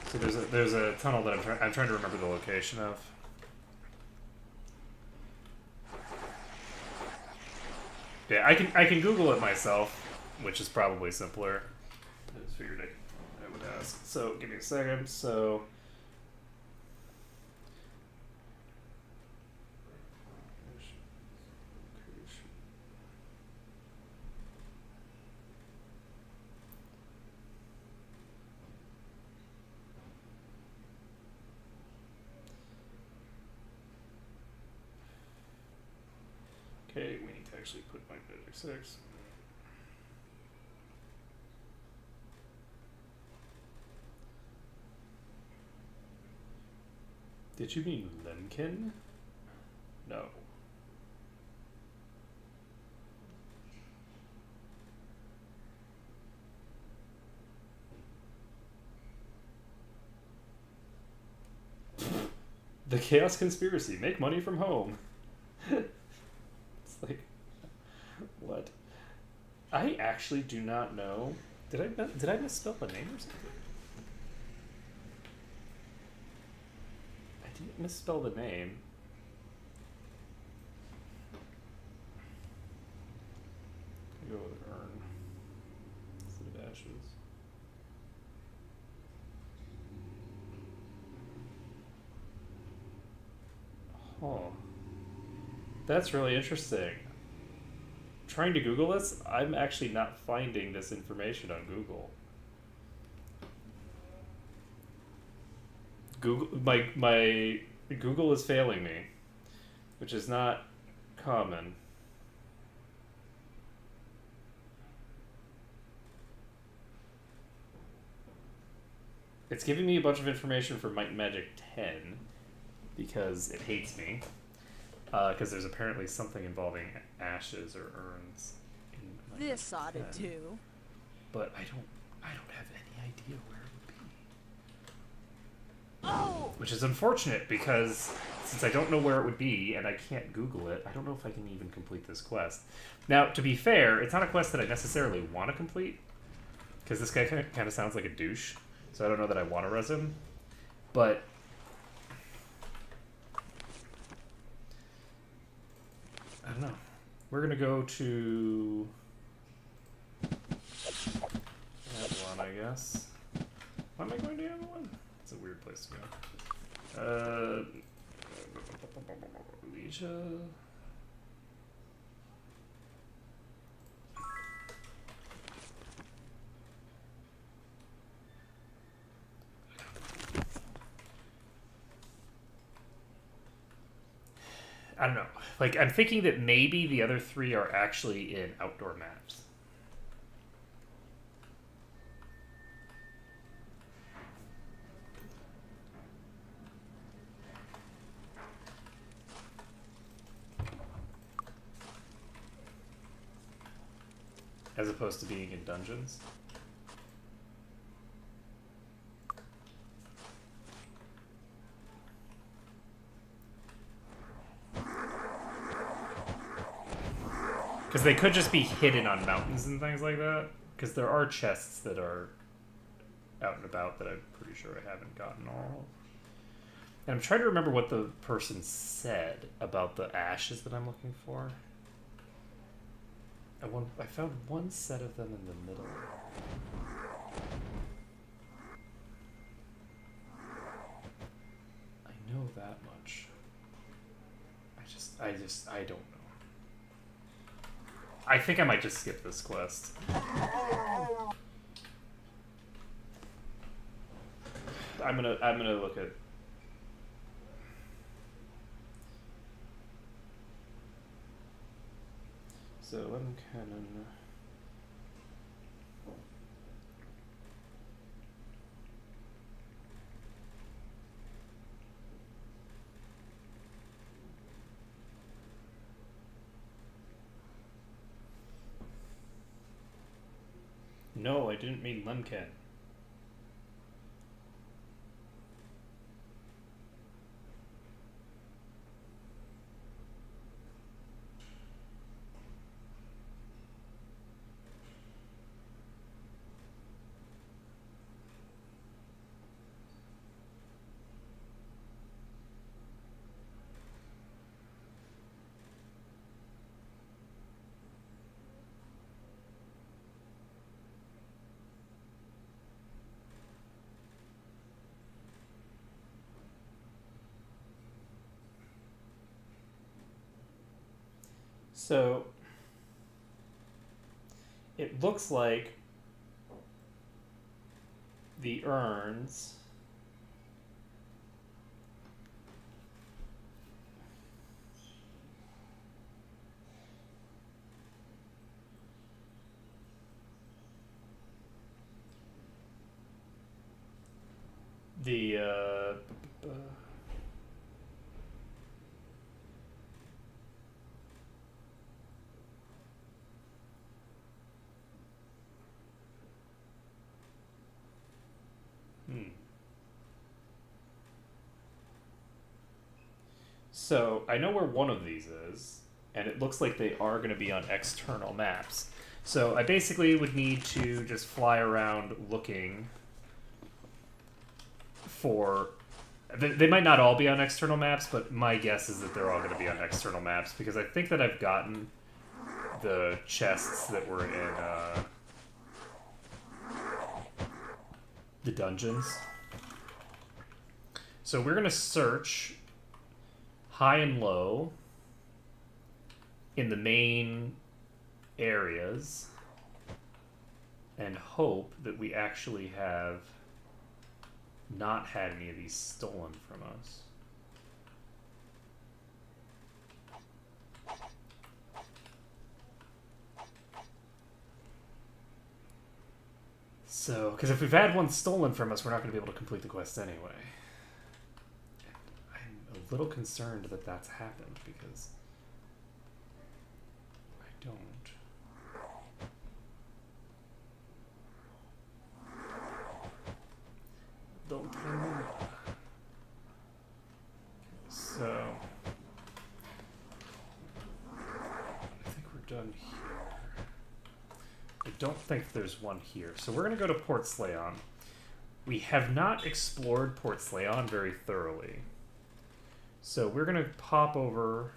So there's a tunnel that I'm trying to remember the location of. Yeah, I can Google it myself, which is probably simpler. I just figured I would ask. So give me a second. So okay, we need to actually put my Magic 6. Did you mean Lemkin? No. The Chaos Conspiracy. Make money from home. It's like, what? I actually do not know. Did I misspell the name or something? I didn't misspell the name. Go with Urn instead of Ashes. Oh, that's really interesting. Trying to Google this, I'm actually not finding this information on Google. My Google is failing me, which is not common. It's giving me a bunch of information for Might and Magic 10 because it hates me. Because there's apparently something involving ashes or urns. In This ought to 10. do. But I don't have any idea where it would be. Oh! Which is unfortunate because since I don't know where it would be and I can't Google it, I don't know if I can even complete this quest. Now, to be fair, it's not a quest that I necessarily want to complete because this guy kind of sounds like a douche. So I don't know that I want to res him. But I don't know. We're gonna go to Avalon, I guess. Why am I going to Avalon? It's a weird place to go. Alicia. I don't know. Like, I'm thinking that maybe the other 3 are actually in outdoor maps. As opposed to being in dungeons. Because they could just be hidden on mountains and things like that. Because there are chests that are out and about that I'm pretty sure I haven't gotten all of. And I'm trying to remember what the person said about the ashes that I'm looking for. I found one set of them in the middle. I know that much. I don't know. I think I might just skip this quest. I'm gonna look at. So lemon cannon. No, I didn't mean Lemken. So it looks like the urns the So I know where one of these is, and it looks like they are going to be on external maps. So I basically would need to just fly around looking for... They might not all be on external maps, but my guess is that they're all going to be on external maps, because I think that I've gotten the chests that were in the dungeons. So we're going to search high and low in the main areas and hope that we actually have not had any of these stolen from us. So, because if we've had one stolen from us, we're not going to be able to complete the quest anyway. A little concerned that that's happened because I don't. Don't remember. So I think we're done here. I don't think there's one here. So we're going to go to Port Slayon. We have not explored Port Slayon very thoroughly. So we're going to pop over,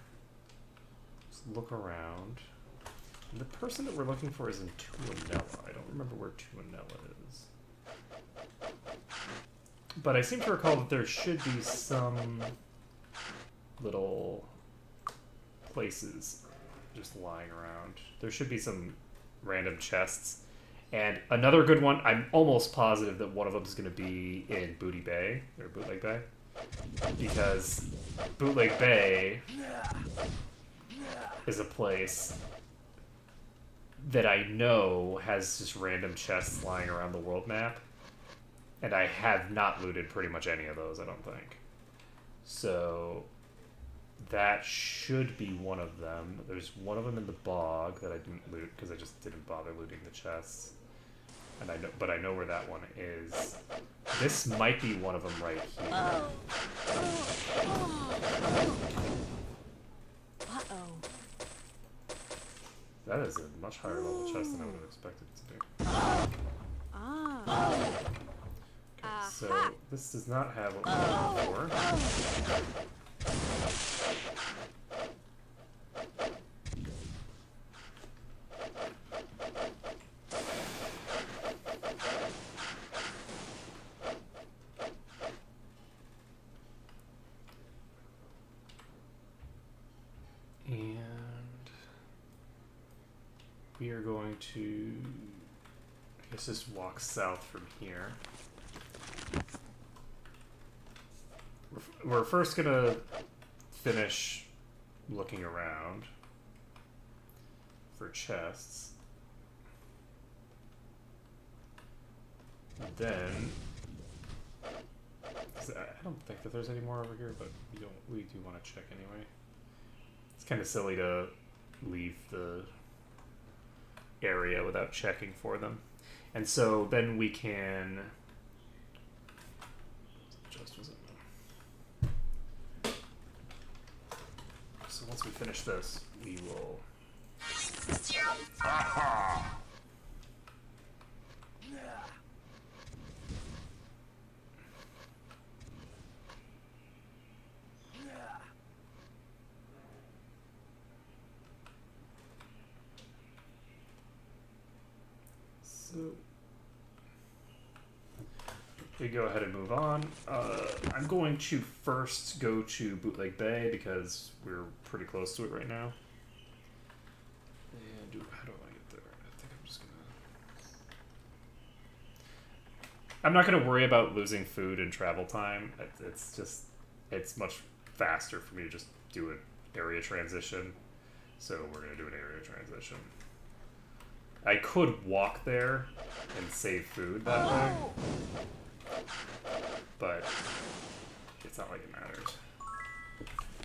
just look around. And the person that we're looking for is in Tuanella. I don't remember where Tuanella is. But I seem to recall that there should be some little places just lying around. There should be some random chests. And another good one, I'm almost positive that one of them is going to be in Booty Bay, or Bootleg Bay. Because Bootleg Bay is a place that I know has just random chests lying around the world map. And I have not looted pretty much any of those, I don't think. So that should be one of them. There's one of them in the bog that I didn't loot because I just didn't bother looting the chests. And I know, but I know where that one is. This might be one of them right here. Uh-oh. That is a much higher level chest than I would have expected it to be. Ah. Okay, so this does not have what we're looking for. And we are going to, I guess, just walk south from here. We're first gonna finish looking around for chests. Then, I don't think that there's any more over here, but we do want to check anyway. It's kind of silly to leave the area without checking for them. And so then we can so once we finish this, we will aha! So we go ahead and move on. I'm going to first go to Bootleg Bay because we're pretty close to it right now. And how do I get there? I think I'm just gonna. I'm not gonna worry about losing food and travel time. It's much faster for me to just do an area transition. So we're gonna do an area transition. I could walk there and save food that way, but it's not like it matters.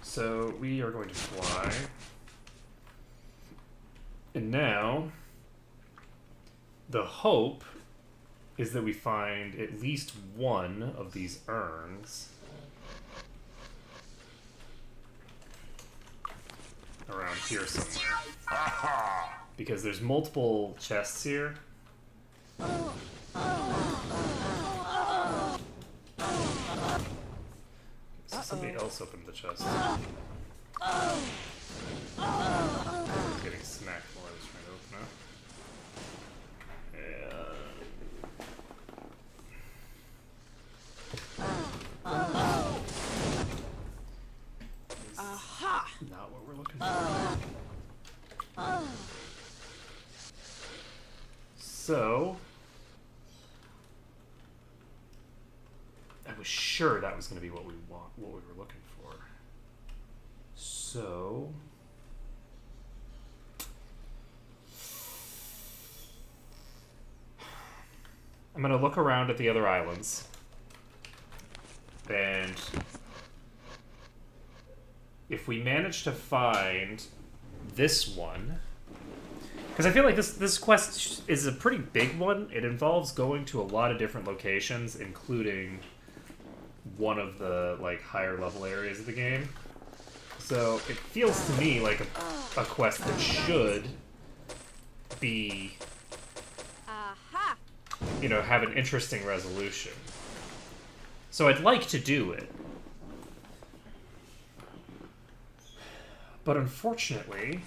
So we are going to fly. And now, the hope is that we find at least one of these urns around here somewhere. Aha! Because there's multiple chests here. So somebody else opened the chest. I was getting smacked while I was trying to open it. Aha! Not what we're looking for. So, I was sure that was going to be what we were looking for. So, I'm going to look around at the other islands, and if we manage to find this one. Because I feel like this quest is a pretty big one. It involves going to a lot of different locations, including one of the higher level areas of the game. So it feels to me like a quest that should be, have an interesting resolution. So I'd like to do it. But unfortunately,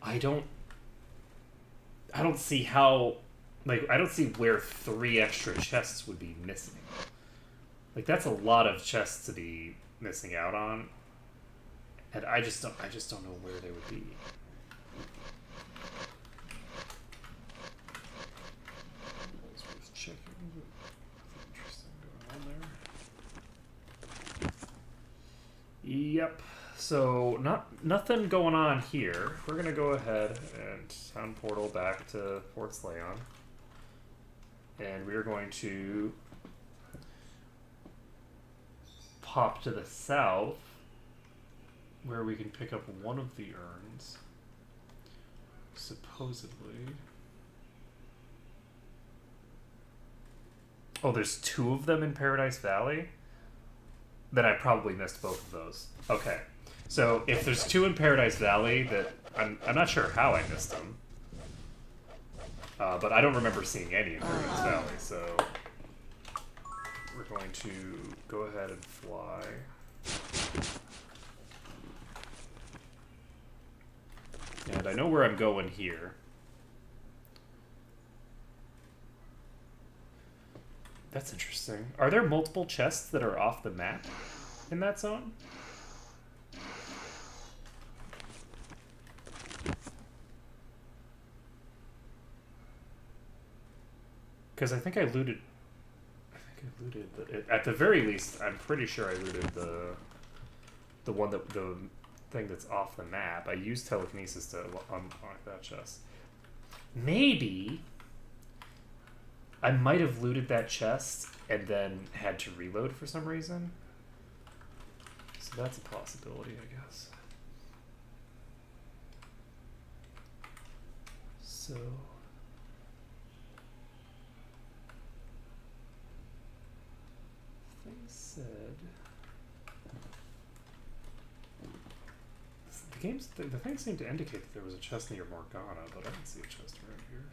I don't see how, I don't see where 3 extra chests would be missing. That's a lot of chests to be missing out on, and I just don't know where they would be. It's worth checking. Nothing interesting going on there. Yep. So nothing going on here. We're gonna go ahead and town portal back to Port Slayon, and we're going to pop to the south, where we can pick up one of the urns. Supposedly. Oh, there's 2 of them in Paradise Valley? Then I probably missed both of those. Okay. So if there's two in Paradise Valley, that I'm not sure how I missed them. But I don't remember seeing any in Paradise Valley, so we're going to go ahead and fly. And I know where I'm going here. That's interesting. Are there multiple chests that are off the map in that zone? Because I think I looted. At the very least, I'm pretty sure I looted the one that the thing that's off the map. I used telekinesis to unlock that chest. Maybe I might have looted that chest and then had to reload for some reason. So that's a possibility, I guess. So thing said the thing seemed to indicate that there was a chest near Morgana, but I didn't see a chest around here.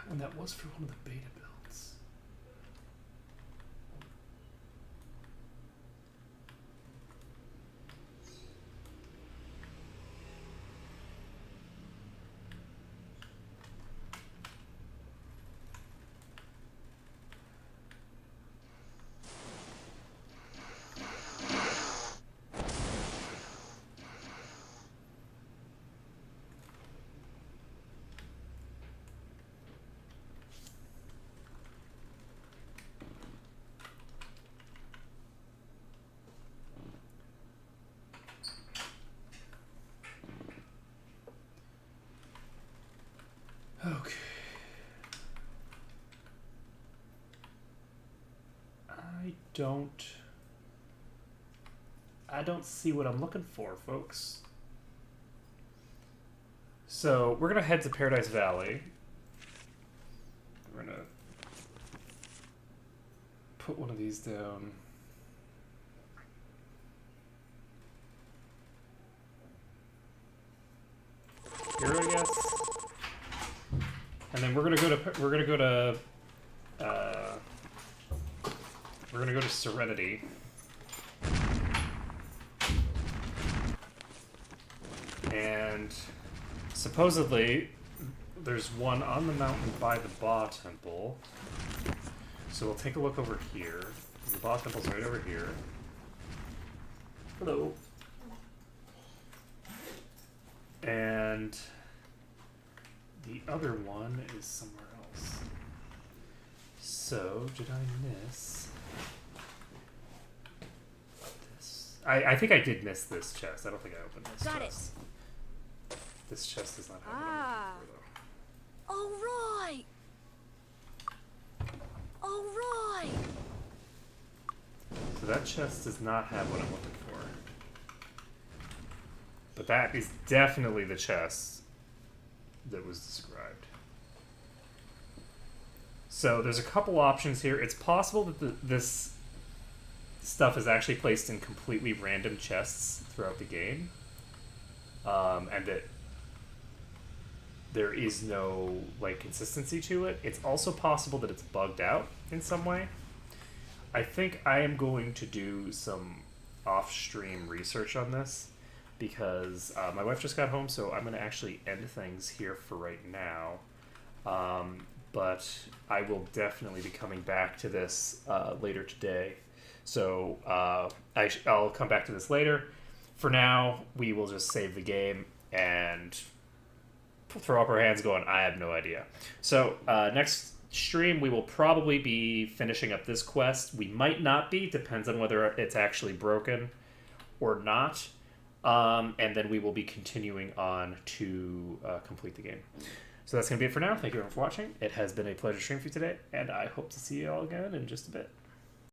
And that was for one of the beta builds. Okay. I don't see what I'm looking for, folks. So we're gonna head to Paradise Valley. We're gonna put one of these down. Here, I guess. And then we're gonna go to Serenity. And supposedly there's one on the mountain by the Ba Temple. So we'll take a look over here. The Ba Temple's right over here. Hello. And the other one is somewhere else. So, did I miss this? I think I did miss this chest. I don't think I opened this Got chest. This chest does not have what I'm looking for, though. All right. All right. So that chest does not have what I'm looking for. But that is definitely the chest that was described. So there's a couple options here. It's possible that this stuff is actually placed in completely random chests throughout the game. And that there is no like consistency to it. It's also possible that it's bugged out in some way. I think I am going to do some off-stream research on this because my wife just got home, so I'm going to actually end things here for right now. But I will definitely be coming back to this later today. So I'll come back to this later. For now, we will just save the game and throw up our hands going, I have no idea. So next stream, we will probably be finishing up this quest. We might not be, depends on whether it's actually broken or not. And then we will be continuing on to complete the game. So that's going to be it for now. Thank you everyone for watching. It has been a pleasure streaming for you today, and I hope to see you all again in just a bit.